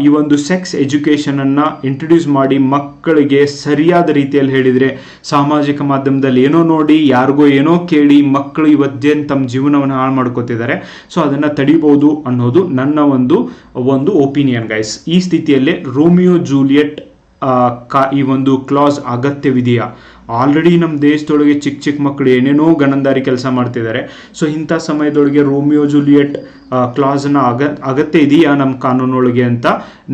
ಈ ಒಂದು ಸೆಕ್ಸ್ ಎಜುಕೇಷನನ್ನು ಇಂಟ್ರೊಡ್ಯೂಸ್ ಮಾಡಿ ಮಕ್ಕಳಿಗೆ ಸರಿಯಾದ ರೀತಿಯಲ್ಲಿ ಹೇಳಿದರೆ, ಸಾಮಾಜಿಕ ಮಾಧ್ಯಮದಲ್ಲಿ ಏನೋ ನೋಡಿ ಯಾರಿಗೋ ಏನೋ ಕೇಳಿ ಮಕ್ಕಳು ಇವತ್ತೇನು ತಮ್ಮ ಜೀವನವನ್ನು ಹಾಳು ಮಾಡ್ಕೋತಿದ್ದಾರೆ. ಸೊ ಅದನ್ನು ತಡಿಬೋದು ಅನ್ನೋದು ನನ್ನ ಒಂದು ಒಪಿನಿಯನ್ ಗೈಸ್. ಈ ಸ್ಥಿತಿಯಲ್ಲೇ ರೋಮಿಯೋ ಜೂಲಿಯಟ್ ಈ ಒಂದು ಕ್ಲಾಸ್ ಅಗತ್ಯವಿದೆಯಾ? ಆಲ್ರೆಡಿ ನಮ್ಮ ದೇಶದೊಳಗೆ ಚಿಕ್ಕ ಮಕ್ಕಳು ಏನೇನೋ ಗಣಂದಾರಿ ಕೆಲಸ ಮಾಡ್ತಿದ್ದಾರೆ. ಸೊ ಇಂಥ ಸಮಯದೊಳಗೆ ರೋಮಿಯೋ ಜೂಲಿಯಟ್ ಕ್ಲಾಸ್ನ ಅಗತ್ಯ ಇದೆಯಾ ನಮ್ಮ ಕಾನೂನೊಳಗೆ ಅಂತ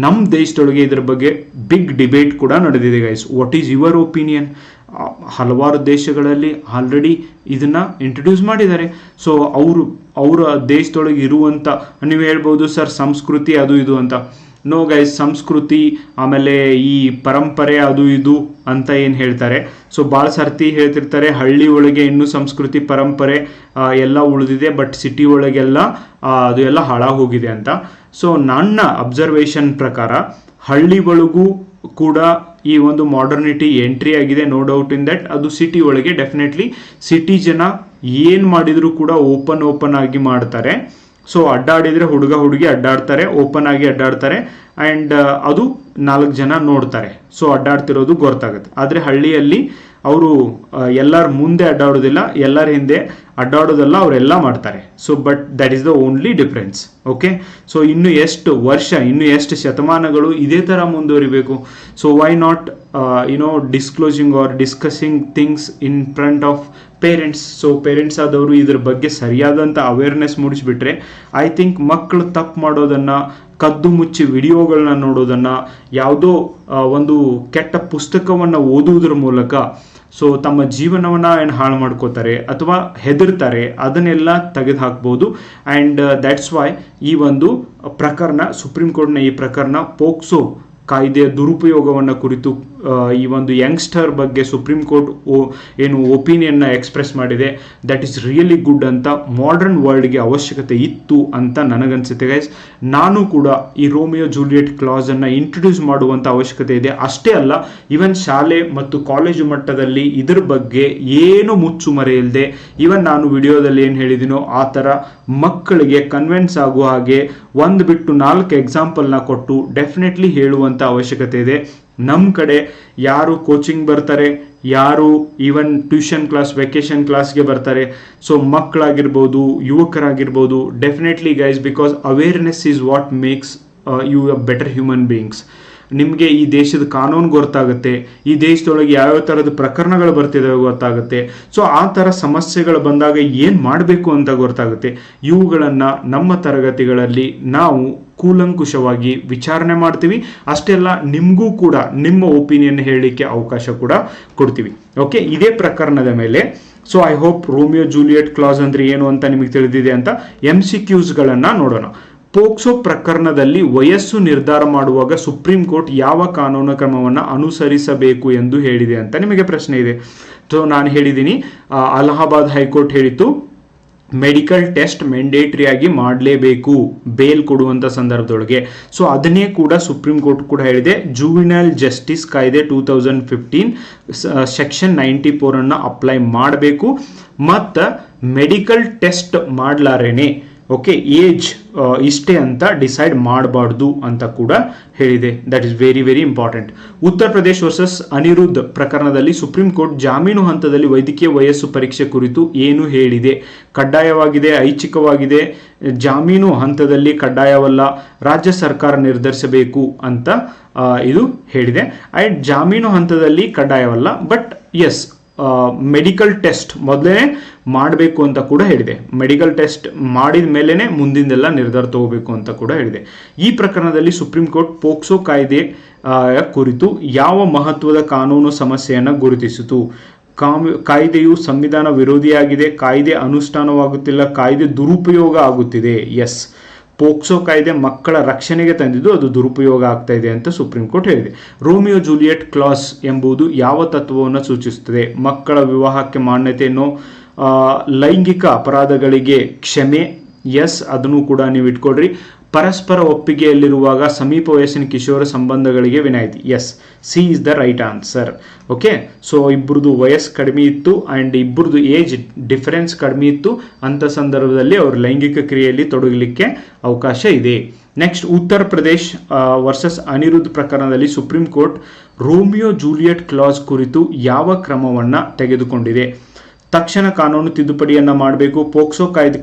ನಮ್ಮ ದೇಶದೊಳಗೆ ಇದ್ರ ಬಗ್ಗೆ ಬಿಗ್ ಡಿಬೇಟ್ ಕೂಡ ನಡೆದಿದೆ guys. What is your opinion? ಹಲವಾರು ದೇಶಗಳಲ್ಲಿ ಆಲ್ರೆಡಿ ಇದನ್ನು ಇಂಟ್ರೊಡ್ಯೂಸ್ ಮಾಡಿದ್ದಾರೆ. ಸೊ ಅವರ ದೇಶದೊಳಗೆ ಇರುವಂಥ, ನೀವು ಹೇಳ್ಬೋದು ಸರ್ ಸಂಸ್ಕೃತಿ ಅದು ಇದು ಅಂತ. ನೋ ಗೈಸ್, ಸಂಸ್ಕೃತಿ ಆಮೇಲೆ ಈ ಪರಂಪರೆ ಅದು ಇದು ಅಂತ ಏನು ಹೇಳ್ತಾರೆ. ಸೊ ಭಾಳ ಸರ್ತಿ ಹೇಳ್ತಿರ್ತಾರೆ ಹಳ್ಳಿ ಒಳಗೆ ಇನ್ನೂ ಸಂಸ್ಕೃತಿ ಪರಂಪರೆ ಎಲ್ಲ ಉಳಿದಿದೆ, ಬಟ್ ಸಿಟಿ ಒಳಗೆಲ್ಲ ಅದು ಎಲ್ಲ ಹಾಳಾಗೋಗಿದೆ ಅಂತ. ಸೊ ನನ್ನ ಅಬ್ಸರ್ವೇಷನ್ ಪ್ರಕಾರ ಹಳ್ಳಿ ಒಳಗೂ ಕೂಡ ಈ ಒಂದು ಮಾಡರ್ನಿಟಿ ಎಂಟ್ರಿ ಆಗಿದೆ, ನೋ ಡೌಟ್ ಇನ್ ದಟ್. ಅದು ಸಿಟಿ ಒಳಗೆ ಡೆಫಿನೆಟ್ಲಿ ಸಿಟಿ ಜನ ಏನು ಮಾಡಿದರೂ ಕೂಡ ಓಪನ್ ಆಗಿ ಮಾಡ್ತಾರೆ. ಸೊ ಅಡ್ಡಾಡಿದರೆ ಹುಡುಗ ಹುಡುಗಿ ಅಡ್ಡಾಡ್ತಾರೆ, ಓಪನ್ ಆಗಿ ಅಡ್ಡಾಡ್ತಾರೆ. ಆ್ಯಂಡ್ ಅದು 4 ಜನ ನೋಡ್ತಾರೆ, ಸೊ ಅಡ್ಡಾಡ್ತಿರೋದು ಗೊತ್ತಾಗುತ್ತೆ. ಆದರೆ ಹಳ್ಳಿಯಲ್ಲಿ ಅವರು ಎಲ್ಲರ ಮುಂದೆ ಅಡ್ಡಾಡೋದಿಲ್ಲ, ಎಲ್ಲರ ಹಿಂದೆ ಅಡ್ಡಾಡೋದೆಲ್ಲ ಅವರೆಲ್ಲ ಮಾಡ್ತಾರೆ. So but that is the only difference. Okay, so ಇನ್ನು ಎಷ್ಟು ವರ್ಷ, ಇನ್ನು ಎಷ್ಟು ಶತಮಾನಗಳು ಇದೇ ಥರ ಮುಂದುವರಿಬೇಕು? So why not disclosing are discussing things in front of parents. So parents ಆದವರು ಇದ್ರ ಬಗ್ಗೆ ಸರಿಯಾದಂಥ ಅವೇರ್ನೆಸ್ ಮೂಡಿಸ್ಬಿಟ್ರೆ ಐ ಥಿಂಕ್ ಮಕ್ಕಳು ತಪ್ಪು ಮಾಡೋದನ್ನು, ಕದ್ದು ಮುಚ್ಚಿ ವಿಡಿಯೋಗಳನ್ನ ನೋಡೋದನ್ನು, ಯಾವುದೋ ಒಂದು ಕೆಟ್ಟ ಪುಸ್ತಕವನ್ನು ಓದುವುದರ ಮೂಲಕ ಸೊ ತಮ್ಮ ಜೀವನವನ್ನು ಏನು ಹಾಳು ಮಾಡ್ಕೋತಾರೆ ಅಥವಾ ಹೆದರ್ತಾರೆ, ಅದನ್ನೆಲ್ಲ ತೆಗೆದು ಹಾಕ್ಬೋದು. ಆ್ಯಂಡ್ ದ್ಯಾಟ್ಸ್ ವೈ ಈ ಒಂದು ಪ್ರಕರಣ, ಸುಪ್ರೀಂ ಕೋರ್ಟ್ನ ಈ ಪ್ರಕರಣ ಪೋಕ್ಸೋ ಕಾಯ್ದೆಯ ದುರುಪಯೋಗವನ್ನು ಕುರಿತು ಈ ಒಂದು ಯಂಗ್ಸ್ಟರ್ ಬಗ್ಗೆ ಸುಪ್ರೀಂ ಕೋರ್ಟ್ ಏನು ಒಪಿನಿಯನ್ನ ಎಕ್ಸ್ಪ್ರೆಸ್ ಮಾಡಿದೆ, ದಟ್ ಈಸ್ ರಿಯಲಿ ಗುಡ್ ಅಂತ ಮಾಡರ್ನ್ ವರ್ಲ್ಡ್ಗೆ ಅವಶ್ಯಕತೆ ಇತ್ತು ಅಂತ ನನಗನ್ಸುತ್ತೆ ಗೈಸ್. ನಾನು ಕೂಡ ಈ ರೋಮಿಯೋ ಜೂಲಿಯೆಟ್ ಕ್ಲಾಸನ್ನು ಇಂಟ್ರೊಡ್ಯೂಸ್ ಮಾಡುವಂಥ ಅವಶ್ಯಕತೆ ಇದೆ. ಅಷ್ಟೇ ಅಲ್ಲ, ಈವನ್ ಶಾಲೆ ಮತ್ತು ಕಾಲೇಜು ಮಟ್ಟದಲ್ಲಿ ಇದ್ರ ಬಗ್ಗೆ ಏನು ಮುಚ್ಚುಮರೆ ಇಲ್ಲದೆ, ಈವನ್ ನಾನು ವಿಡಿಯೋದಲ್ಲಿ ಏನು ಹೇಳಿದ್ದೀನೋ ಆ ಥರ ಮಕ್ಕಳಿಗೆ ಕನ್ವಿನ್ಸ್ ಆಗುವ ಹಾಗೆ 1 ಬಿಟ್ಟು 4 ಎಕ್ಸಾಂಪಲ್ನ ಕೊಟ್ಟು ಡೆಫಿನೆಟ್ಲಿ ಹೇಳುವಂಥ ಅವಶ್ಯಕತೆ ಇದೆ. ನಮ್ಮ ಕಡೆ ಯಾರು ಕೋಚಿಂಗ್ ಬರ್ತಾರೆ, ಯಾರು ಈವನ್ ಟ್ಯೂಷನ್ ಕ್ಲಾಸ್, ವೆಕೇಶನ್ ಕ್ಲಾಸ್ಗೆ ಬರ್ತಾರೆ, ಸೊ ಮಕ್ಕಳಾಗಿರ್ಬೋದು, ಯುವಕರಾಗಿರ್ಬೋದು, definitely guys, because awareness is what makes you a better human beings. ನಿಮಗೆ ಈ ದೇಶದ ಕಾನೂನು ಗೊತ್ತಾಗುತ್ತೆ, ಈ ದೇಶದೊಳಗೆ ಯಾವ್ಯಾವ ಥರದ ಪ್ರಕರಣಗಳು ಬರ್ತಿದ್ದಾವೆ ಗೊತ್ತಾಗುತ್ತೆ. ಸೊ ಆ ಥರ ಸಮಸ್ಯೆಗಳು ಬಂದಾಗ ಏನು ಮಾಡಬೇಕು ಅಂತ ಗೊತ್ತಾಗುತ್ತೆ. ಇವುಗಳನ್ನು ನಮ್ಮ ತರಗತಿಗಳಲ್ಲಿ ನಾವು ಕೂಲಂಕುಷವಾಗಿ ವಿಚಾರಣೆ ಮಾಡ್ತೀವಿ. ಅಷ್ಟೇ ಅಲ್ಲ, ನಿಮಗೂ ಕೂಡ ನಿಮ್ಮ ಒಪಿನಿಯನ್ ಹೇಳಲಿಕ್ಕೆ ಅವಕಾಶ ಕೂಡ ಕೊಡ್ತೀವಿ. ಓಕೆ, ಇದೇ ಪ್ರಕರಣದ ಮೇಲೆ so I hope Romeo Juliet class ಅಂದರೆ ಏನು ಅಂತ ನಿಮಗೆ ತಿಳಿದಿದೆ ಅಂತ MCQsಗಳನ್ನು ನೋಡೋಣ. ಪೋಕ್ಸೋ ಪ್ರಕರಣದಲ್ಲಿ ವಯಸ್ಸು ನಿರ್ಧಾರ ಮಾಡುವಾಗ ಸುಪ್ರೀಂ ಕೋರ್ಟ್ ಯಾವ ಕಾನೂನು ಕ್ರಮವನ್ನು ಅನುಸರಿಸಬೇಕು ಎಂದು ಹೇಳಿದೆ ಅಂತ ನಿಮಗೆ ಪ್ರಶ್ನೆ ಇದೆ. ಸೊ ನಾನು ಹೇಳಿದ್ದೀನಿ, ಅಲಹಾಬಾದ್ ಹೈಕೋರ್ಟ್ ಹೇಳಿತ್ತು ಮೆಡಿಕಲ್ ಟೆಸ್ಟ್ ಮ್ಯಾಂಡೇಟರಿ ಆಗಿ ಮಾಡಲೇಬೇಕು ಬೇಲ್ ಕೊಡುವಂಥ ಸಂದರ್ಭದೊಳಗೆ. ಸೊ ಅದನ್ನೇ ಕೂಡ ಸುಪ್ರೀಂ ಕೋರ್ಟ್ ಕೂಡ ಹೇಳಿದೆ. ಜುವಿನೈಲ್ ಜಸ್ಟಿಸ್ ಕಾಯ್ದೆ 2015 ಸೆಕ್ಷನ್ 94 ಅಪ್ಲೈ ಮಾಡಬೇಕು ಮತ್ತು ಮೆಡಿಕಲ್ ಟೆಸ್ಟ್ ಮಾಡಲಾರೇನೆ ಓಕೆ ಏಜ್ ಇಷ್ಟೇ ಅಂತ ಡಿಸೈಡ್ ಮಾಡಬಾರ್ದು ಅಂತ ಕೂಡ ಹೇಳಿದೆ. That is very very important. Uttar Pradesh versus Anirudh ಪ್ರಕರಣದಲ್ಲಿ ಸುಪ್ರೀಂ ಕೋರ್ಟ್ ಜಾಮೀನು ಹಂತದಲ್ಲಿ ವೈದ್ಯಕೀಯ ವಯಸ್ಸು ಪರೀಕ್ಷೆ ಕುರಿತು ಏನು ಹೇಳಿದೆ? ಕಡ್ಡಾಯವಾಗಿದೆ, ಐಚ್ಛಿಕವಾಗಿದೆ, ಜಾಮೀನು ಹಂತದಲ್ಲಿ ಕಡ್ಡಾಯವಲ್ಲ, ರಾಜ್ಯ ಸರ್ಕಾರ ನಿರ್ಧರಿಸಬೇಕು ಅಂತ ಇದು ಹೇಳಿದೆ. ಆ್ಯಂಡ್ ಜಾಮೀನು ಹಂತದಲ್ಲಿ ಕಡ್ಡಾಯವಲ್ಲ, ಬಟ್ ಎಸ್ ಮೆಡಿಕಲ್ ಟೆಸ್ಟ್ ಮೊದಲೇ ಮಾಡಬೇಕು ಅಂತ ಕೂಡ ಹೇಳಿದೆ. ಮೆಡಿಕಲ್ ಟೆಸ್ಟ್ ಮಾಡಿದ ಮೇಲೇ ಮುಂದಿಂದೆಲ್ಲ ನಿರ್ಧಾರ ತಗೋಬೇಕು ಅಂತ ಕೂಡ ಹೇಳಿದೆ. ಈ ಪ್ರಕರಣದಲ್ಲಿ ಸುಪ್ರೀಂ ಕೋರ್ಟ್ ಪೋಕ್ಸೋ ಕಾಯ್ದೆ ಕುರಿತು ಯಾವ ಮಹತ್ವದ ಕಾನೂನು ಸಮಸ್ಯೆಯನ್ನು ಗುರುತಿಸಿತು? ಕಾಯ್ದೆಯು ಸಂವಿಧಾನ ವಿರೋಧಿಯಾಗಿದೆ, ಕಾಯ್ದೆ ಅನುಷ್ಠಾನವಾಗುತ್ತಿಲ್ಲ, ಕಾಯ್ದೆ ದುರುಪಯೋಗ ಆಗುತ್ತಿದೆ. ಎಸ್, ಪೋಕ್ಸೋ ಕಾಯ್ದೆ ಮಕ್ಕಳ ರಕ್ಷಣೆಗೆ ತಂದಿದ್ದು ಅದು ದುರುಪಯೋಗ ಆಗ್ತಾ ಇದೆ ಅಂತ ಸುಪ್ರೀಂ ಕೋರ್ಟ್ ಹೇಳಿದೆ. ರೋಮಿಯೋ ಜೂಲಿಯೆಟ್ ಕ್ಲಾಸ್ ಎಂಬುದು ಯಾವ ತತ್ವವನ್ನು ಸೂಚಿಸುತ್ತದೆ? ಮಕ್ಕಳ ವಿವಾಹಕ್ಕೆ ಮಾನ್ಯತೆಯನ್ನು, ಲೈಂಗಿಕ ಅಪರಾಧಗಳಿಗೆ ಕ್ಷಮೆ, ಎಸ್ ಅದನ್ನು ಕೂಡ ನೀವು ಇಟ್ಕೊಳ್ರಿ. ಪರಸ್ಪರ ಒಪ್ಪಿಗೆಯಲ್ಲಿರುವಾಗ ಸಮೀಪ ವಯಸ್ಸಿನ ಕಿಶೋರ ಸಂಬಂಧಗಳಿಗೆ ವಿನಾಯಿತಿ, yes C is the right answer. Okay, so ಇಬ್ಬರದು ವಯಸ್ಸು ಕಡಿಮೆ ಇತ್ತು ಆ್ಯಂಡ್ ಇಬ್ಬರದು ಏಜ್ ಡಿಫರೆನ್ಸ್ ಕಡಿಮೆ ಇತ್ತು ಅಂತ ಸಂದರ್ಭದಲ್ಲಿ ಅವರು ಲೈಂಗಿಕ ಕ್ರಿಯೆಯಲ್ಲಿ ತೊಡಗಲಿಕ್ಕೆ ಅವಕಾಶ ಇದೆ. ನೆಕ್ಸ್ಟ್, ಉತ್ತರ ಪ್ರದೇಶ್ ವರ್ಸಸ್ ಅನಿರುದ್ಧ್ ಪ್ರಕರಣದಲ್ಲಿ supreme court Romeo Juliet class ಕುರಿತು ಯಾವ ಕ್ರಮವನ್ನು ತೆಗೆದುಕೊಂಡಿದೆ? ತಕ್ಷಣ ಕಾನೂನು ತಿದ್ದುಪಡಿಯನ್ನು ಮಾಡಬೇಕು, ಪೋಕ್ಸೋ ಕಾಯ್ದೆ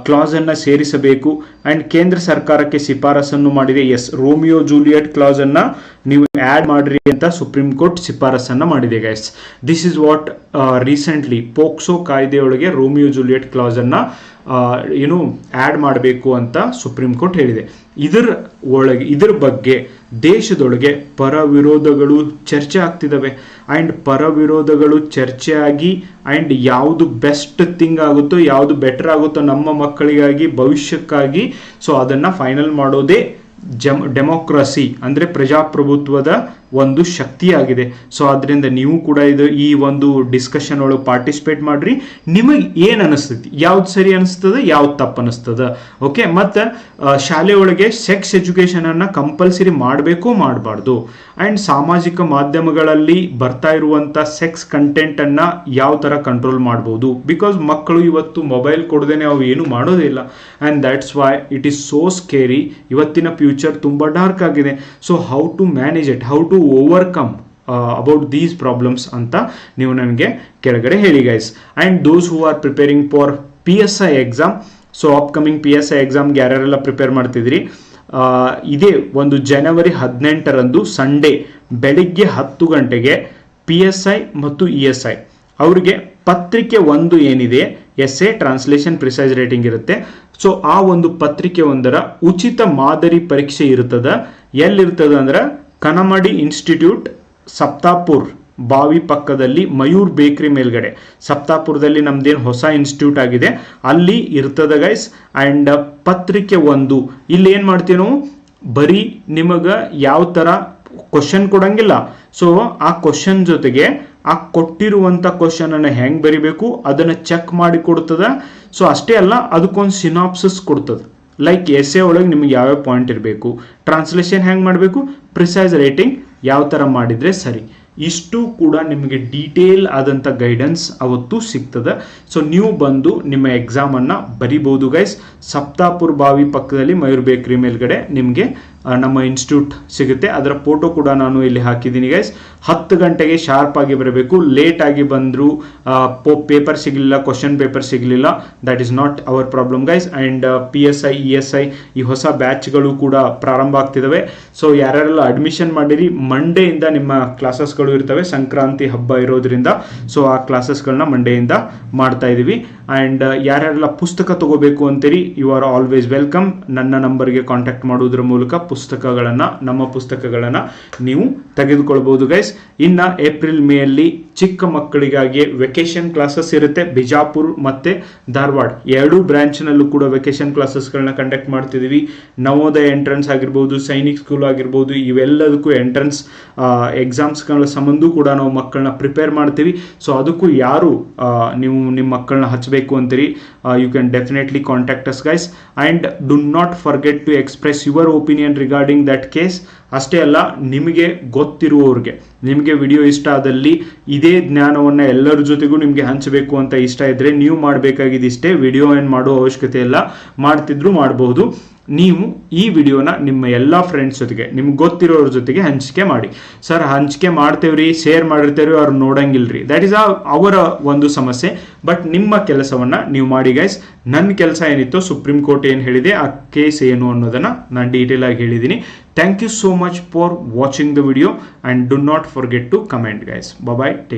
ಕ್ಲಾಸನ್ನು ಸೇರಿಸಬೇಕು ಆ್ಯಂಡ್ ಕೇಂದ್ರ ಸರ್ಕಾರಕ್ಕೆ ಶಿಫಾರಸನ್ನು ಮಾಡಿದೆ. ಎಸ್, ರೋಮಿಯೋ ಜೂಲಿಯೆಟ್ ಕ್ಲಾಸನ್ನು ನೀವು ಆ್ಯಡ್ ಮಾಡಿರಿ ಅಂತ ಸುಪ್ರೀಂ ಕೋರ್ಟ್ ಶಿಫಾರಸನ್ನು ಮಾಡಿದೆ guys. This is what recently POCSO ಕಾಯ್ದೆಯೊಳಗೆ ರೋಮಿಯೋ ಜೂಲಿಯೆಟ್ ಕ್ಲಾಸನ್ನು ಆ್ಯಡ್ ಮಾಡಬೇಕು ಅಂತ ಸುಪ್ರೀಂ ಕೋರ್ಟ್ ಹೇಳಿದೆ. ಇದರ ಬಗ್ಗೆ ದೇಶದೊಳಗೆ ಪರ ವಿರೋಧಗಳು ಚರ್ಚೆ ಆಗ್ತಿದ್ದಾವೆ ಆ್ಯಂಡ್ ಪರ ವಿರೋಧಗಳು ಚರ್ಚೆ ಆಗಿ ಆ್ಯಂಡ್ ಯಾವುದು ಬೆಸ್ಟ್ ಥಿಂಗ್ ಆಗುತ್ತೋ, ಯಾವುದು ಬೆಟರ್ ಆಗುತ್ತೋ ನಮ್ಮ ಮಕ್ಕಳಿಗಾಗಿ, ಭವಿಷ್ಯಕ್ಕಾಗಿ, ಸೊ ಅದನ್ನು ಫೈನಲ್ ಮಾಡೋದೇ ಡೆಮೋಕ್ರಸಿ ಅಂದರೆ ಪ್ರಜಾಪ್ರಭುತ್ವದ ಒಂದು ಶಕ್ತಿಯಾಗಿದೆ. ಸೊ ಅದರಿಂದ ನೀವು ಕೂಡ ಈ ಒಂದು ಡಿಸ್ಕಷನ್ ಒಳಗೆ ಪಾರ್ಟಿಸಿಪೇಟ್ ಮಾಡ್ರಿ. ನಿಮಗೆ ಏನು ಅನಿಸ್ತೈತಿ, ಯಾವ್ದು ಸರಿ ಅನಿಸ್ತದ, ಯಾವ್ದು ತಪ್ಪು ಅನಿಸ್ತದ. ಓಕೆ, ಮತ್ತು ಶಾಲೆ ಒಳಗೆ ಸೆಕ್ಸ್ ಎಜುಕೇಶನ್ ಅನ್ನ ಕಂಪಲ್ಸರಿ ಮಾಡಬೇಕು ಮಾಡಬಾರ್ದು, ಆ್ಯಂಡ್ ಸಾಮಾಜಿಕ ಮಾಧ್ಯಮಗಳಲ್ಲಿ ಬರ್ತಾ ಇರುವಂಥ ಸೆಕ್ಸ್ ಕಂಟೆಂಟ್ ಅನ್ನ ಯಾವ ಥರ ಕಂಟ್ರೋಲ್ ಮಾಡ್ಬೋದು. ಬಿಕಾಸ್ ಮಕ್ಕಳು ಇವತ್ತು ಮೊಬೈಲ್ ಕೊಡದೇನೆ ಅವು ಏನು ಮಾಡೋದಿಲ್ಲ, and that's why it is so scary. ಇವತ್ತಿನ ಫ್ಯೂಚರ್ ತುಂಬ ಡಾರ್ಕ್ ಆಗಿದೆ. So how to manage it, how to overcome about these problems ಅಂತ ನೀವು ನನಗೆ ಕೆಳಗಡೆ ಹೇಳಿ guys. And those who are preparing for PSI exam, so upcoming PSI ಎಕ್ಸಾಮ್ಗೆ ಯಾರ್ಯಾರೆಲ್ಲ prepare ಮಾಡ್ತಿದ್ರಿ, ಇದೇ ಒಂದು ಜನವರಿ 18ರಂದು ಸಂಡೇ ಬೆಳಿಗ್ಗೆ 10 ಗಂಟೆಗೆ PSI ಮತ್ತು ESI ಅವರಿಗೆ ಪತ್ರಿಕೆ 1 ಏನಿದೆ, ಎಸ್ಸೆ, ಟ್ರಾನ್ಸ್ಲೇಷನ್, ಪ್ರಿಸೈಸ್ ರೈಟಿಂಗ್ ಇರುತ್ತೆ. ಸೊ ಆ ಒಂದು ಪತ್ರಿಕೆ 1ರ ಉಚಿತ ಮಾದರಿ ಪರೀಕ್ಷೆ ಇರ್ತದ. ಎಲ್ಲಿರ್ತದ ಅಂದ್ರೆ ಕನಮಡಿ ಇನ್ಸ್ಟಿಟ್ಯೂಟ್, ಸಪ್ತಾಪುರ್ ಬಾವಿ ಪಕ್ಕದಲ್ಲಿ ಮಯೂರ್ ಬೇಕ್ರಿ ಮೇಲ್ಗಡೆ, ಸಪ್ತಾಪುರದಲ್ಲಿ ನಮ್ದೇನು ಹೊಸ ಇನ್ಸ್ಟಿಟ್ಯೂಟ್ ಆಗಿದೆ ಅಲ್ಲಿ ಇರ್ತದ ಗೈಸ್. ಆ್ಯಂಡ್ ಪತ್ರಿಕೆ 1 ಇಲ್ಲಿ ಏನು ಮಾಡ್ತೀವಿ ನಾವು, ಬರೀ ನಿಮಗೆ ಯಾವ ಥರ ಕ್ವಶನ್ ಕೊಡಂಗಿಲ್ಲ. ಸೊ ಆ ಕ್ವಶನ್ ಜೊತೆಗೆ ಆ ಕೊಟ್ಟಿರುವಂಥ ಕ್ವಶನ್ ಅನ್ನು ಹೆಂಗೆ ಬರಿಬೇಕು ಅದನ್ನು ಚೆಕ್ ಮಾಡಿ ಕೊಡ್ತದ. ಸೊ ಅಷ್ಟೇ ಅಲ್ಲ, ಅದಕ್ಕೊಂದು ಸಿನಾಪ್ಸಿಸ್ ಕೊಡ್ತದೆ. ಲೈಕ್ ಎಸ್ಸೆ ಒಳಗೆ ನಿಮಗೆ ಯಾವ್ಯಾವ ಪಾಯಿಂಟ್ ಇರಬೇಕು, ಟ್ರಾನ್ಸ್ಲೇಷನ್ ಹೆಂಗೆ ಮಾಡಬೇಕು, ಪ್ರಿಸೈಸ್ ರೈಟಿಂಗ್ ಯಾವ ಥರ ಮಾಡಿದರೆ ಸರಿ, ಇಷ್ಟು ಕೂಡ ನಿಮಗೆ ಡೀಟೇಲ್ ಆದಂಥ ಗೈಡೆನ್ಸ್ ಅವತ್ತು ಸಿಗ್ತದೆ. ಸೊ ನೀವು ಬಂದು ನಿಮ್ಮ ಎಕ್ಸಾಮನ್ನು ಬರಿಬೋದು ಗೈಸ್. ಸಪ್ತಾಪುರ್ ಬಾವಿ ಪಕ್ಕದಲ್ಲಿ ಮಯೂರ್ ಬೇಕ್ರಿ ಮೇಲ್ಗಡೆ ನಿಮಗೆ ನಮ್ಮ ಇನ್ಸ್ಟಿಟ್ಯೂಟ್ ಸಿಗುತ್ತೆ. ಅದರ ಫೋಟೋ ಕೂಡ ನಾನು ಇಲ್ಲಿ ಹಾಕಿದ್ದೀನಿ ಗೈಸ್. 10 ಗಂಟೆಗೆ ಶಾರ್ಪ್ ಆಗಿ ಬರಬೇಕು. ಲೇಟ್ ಆಗಿ ಬಂದರೂ ಪೇಪರ್ ಸಿಗಲಿಲ್ಲ, ಕ್ವಶನ್ ಪೇಪರ್ ಸಿಗಲಿಲ್ಲ, that is not hour problem guys. And PSI ESI ಈ ಹೊಸ ಬ್ಯಾಚ್ಗಳು ಕೂಡ ಪ್ರಾರಂಭ ಆಗ್ತಿದ್ದಾವೆ. ಸೊ ಯಾರ್ಯಾರೆಲ್ಲ ಅಡ್ಮಿಷನ್ ಮಾಡಿರಿ, ಮಂಡೆಯಿಂದ ನಿಮ್ಮ ಕ್ಲಾಸಸ್ಗಳು ಇರ್ತವೆ, ಸಂಕ್ರಾಂತಿ ಹಬ್ಬ ಇರೋದ್ರಿಂದ. ಸೊ ಆ ಕ್ಲಾಸಸ್ಗಳನ್ನ ಮಂಡೆಯಿಂದ ಮಾಡ್ತಾ ಇದ್ದೀವಿ. ಆ್ಯಂಡ್ ಯಾರ್ಯಾರೆಲ್ಲ ಪುಸ್ತಕ ತಗೋಬೇಕು ಅಂತೀರಿ, ಯು ಆರ್ ಆಲ್ವೇಸ್ ವೆಲ್ಕಮ್. ನನ್ನ ನಂಬರ್ಗೆ ಕಾಂಟ್ಯಾಕ್ಟ್ ಮಾಡೋದ್ರ ಮೂಲಕ ನಮ್ಮ ಪುಸ್ತಕಗಳನ್ನು ನೀವು ತೆಗೆದುಕೊಳ್ಬಹುದು ಗೈಸ್. ಇನ್ನು ಏಪ್ರಿಲ್ ಮೇಯಲ್ಲಿ ಚಿಕ್ಕ ಮಕ್ಕಳಿಗಾಗಿ ವೆಕೇಶನ್ ಕ್ಲಾಸಸ್ ಇರುತ್ತೆ. ಬಿಜಾಪುರ್ ಮತ್ತು ಧಾರವಾಡ ಎರಡೂ ಬ್ರಾಂಚ್ನಲ್ಲೂ ಕೂಡ ವೆಕೇಶನ್ ಕ್ಲಾಸಸ್ಗಳನ್ನ ಕಂಡಕ್ಟ್ ಮಾಡ್ತಿದ್ದೀವಿ. ನವೋದಯ ಎಂಟ್ರೆನ್ಸ್ ಆಗಿರ್ಬೋದು, ಸೈನಿಕ್ ಸ್ಕೂಲ್ ಆಗಿರ್ಬೋದು, ಇವೆಲ್ಲದಕ್ಕೂ ಎಂಟ್ರೆನ್ಸ್ ಎಕ್ಸಾಮ್ಸ್ಗಳ ಸಂಬಂಧ ಕೂಡ ನಾವು ಮಕ್ಕಳನ್ನ ಪ್ರಿಪೇರ್ ಮಾಡ್ತೀವಿ. ಸೊ ಅದಕ್ಕೂ ಯಾರು ನೀವು ನಿಮ್ಮ ಮಕ್ಕಳನ್ನ ಹಚ್ಚಬೇಕು ಅಂತೀರಿ, you can definitely contact us guys. And do not forget to express your opinion regarding that case. ಅಷ್ಟೇ ಅಲ್ಲ, ನಿಮಗೆ ಗೊತ್ತಿರುವವ್ರಿಗೆ, ನಿಮಗೆ ವಿಡಿಯೋ ಇಷ್ಟ ಆದಲ್ಲಿ ಇದೇ ಜ್ಞಾನವನ್ನು ಎಲ್ಲರ ಜೊತೆಗೂ ನಿಮಗೆ ಹಂಚಬೇಕು ಅಂತ ಇಷ್ಟ ಇದ್ದರೆ ನೀವು ಮಾಡಬೇಕಾಗಿದ್ದಿಷ್ಟೇ, ವಿಡಿಯೋ ಏನು ಮಾಡೋ ಅವಶ್ಯಕತೆ ಇಲ್ಲ, ಮಾಡ್ತಿದ್ರು ಮಾಡಬಹುದು. ನೀವು ಈ ವಿಡಿಯೋನ ನಿಮ್ಮ ಎಲ್ಲ ಫ್ರೆಂಡ್ಸ್ ಜೊತೆಗೆ, ನಿಮ್ಗೆ ಗೊತ್ತಿರೋರ ಜೊತೆಗೆ ಹಂಚಿಕೆ ಮಾಡಿ. ಸರ್ ಹಂಚಿಕೆ ಮಾಡ್ತೇವ್ರಿ, ಶೇರ್ ಮಾಡಿರ್ತೇವ್ರಿ, ಅವ್ರು ನೋಡಂಗಿಲ್ರಿ, ದ್ಯಾಟ್ ಈಸ್ ಅವರ ಒಂದು ಸಮಸ್ಯೆ. ಬಟ್ ನಿಮ್ಮ ಕೆಲಸವನ್ನು ನೀವು ಮಾಡಿ ಗೈಸ್. ನನ್ನ ಕೆಲಸ ಏನಿತ್ತು, ಸುಪ್ರೀಂ ಕೋರ್ಟ್ ಏನು ಹೇಳಿದೆ, ಆ ಕೇಸ್ ಏನು ಅನ್ನೋದನ್ನು ನಾನು ಡೀಟೇಲ್ ಆಗಿ ಹೇಳಿದ್ದೀನಿ. Thank you so much for watching the video and do not forget to comment guys. Bye. Take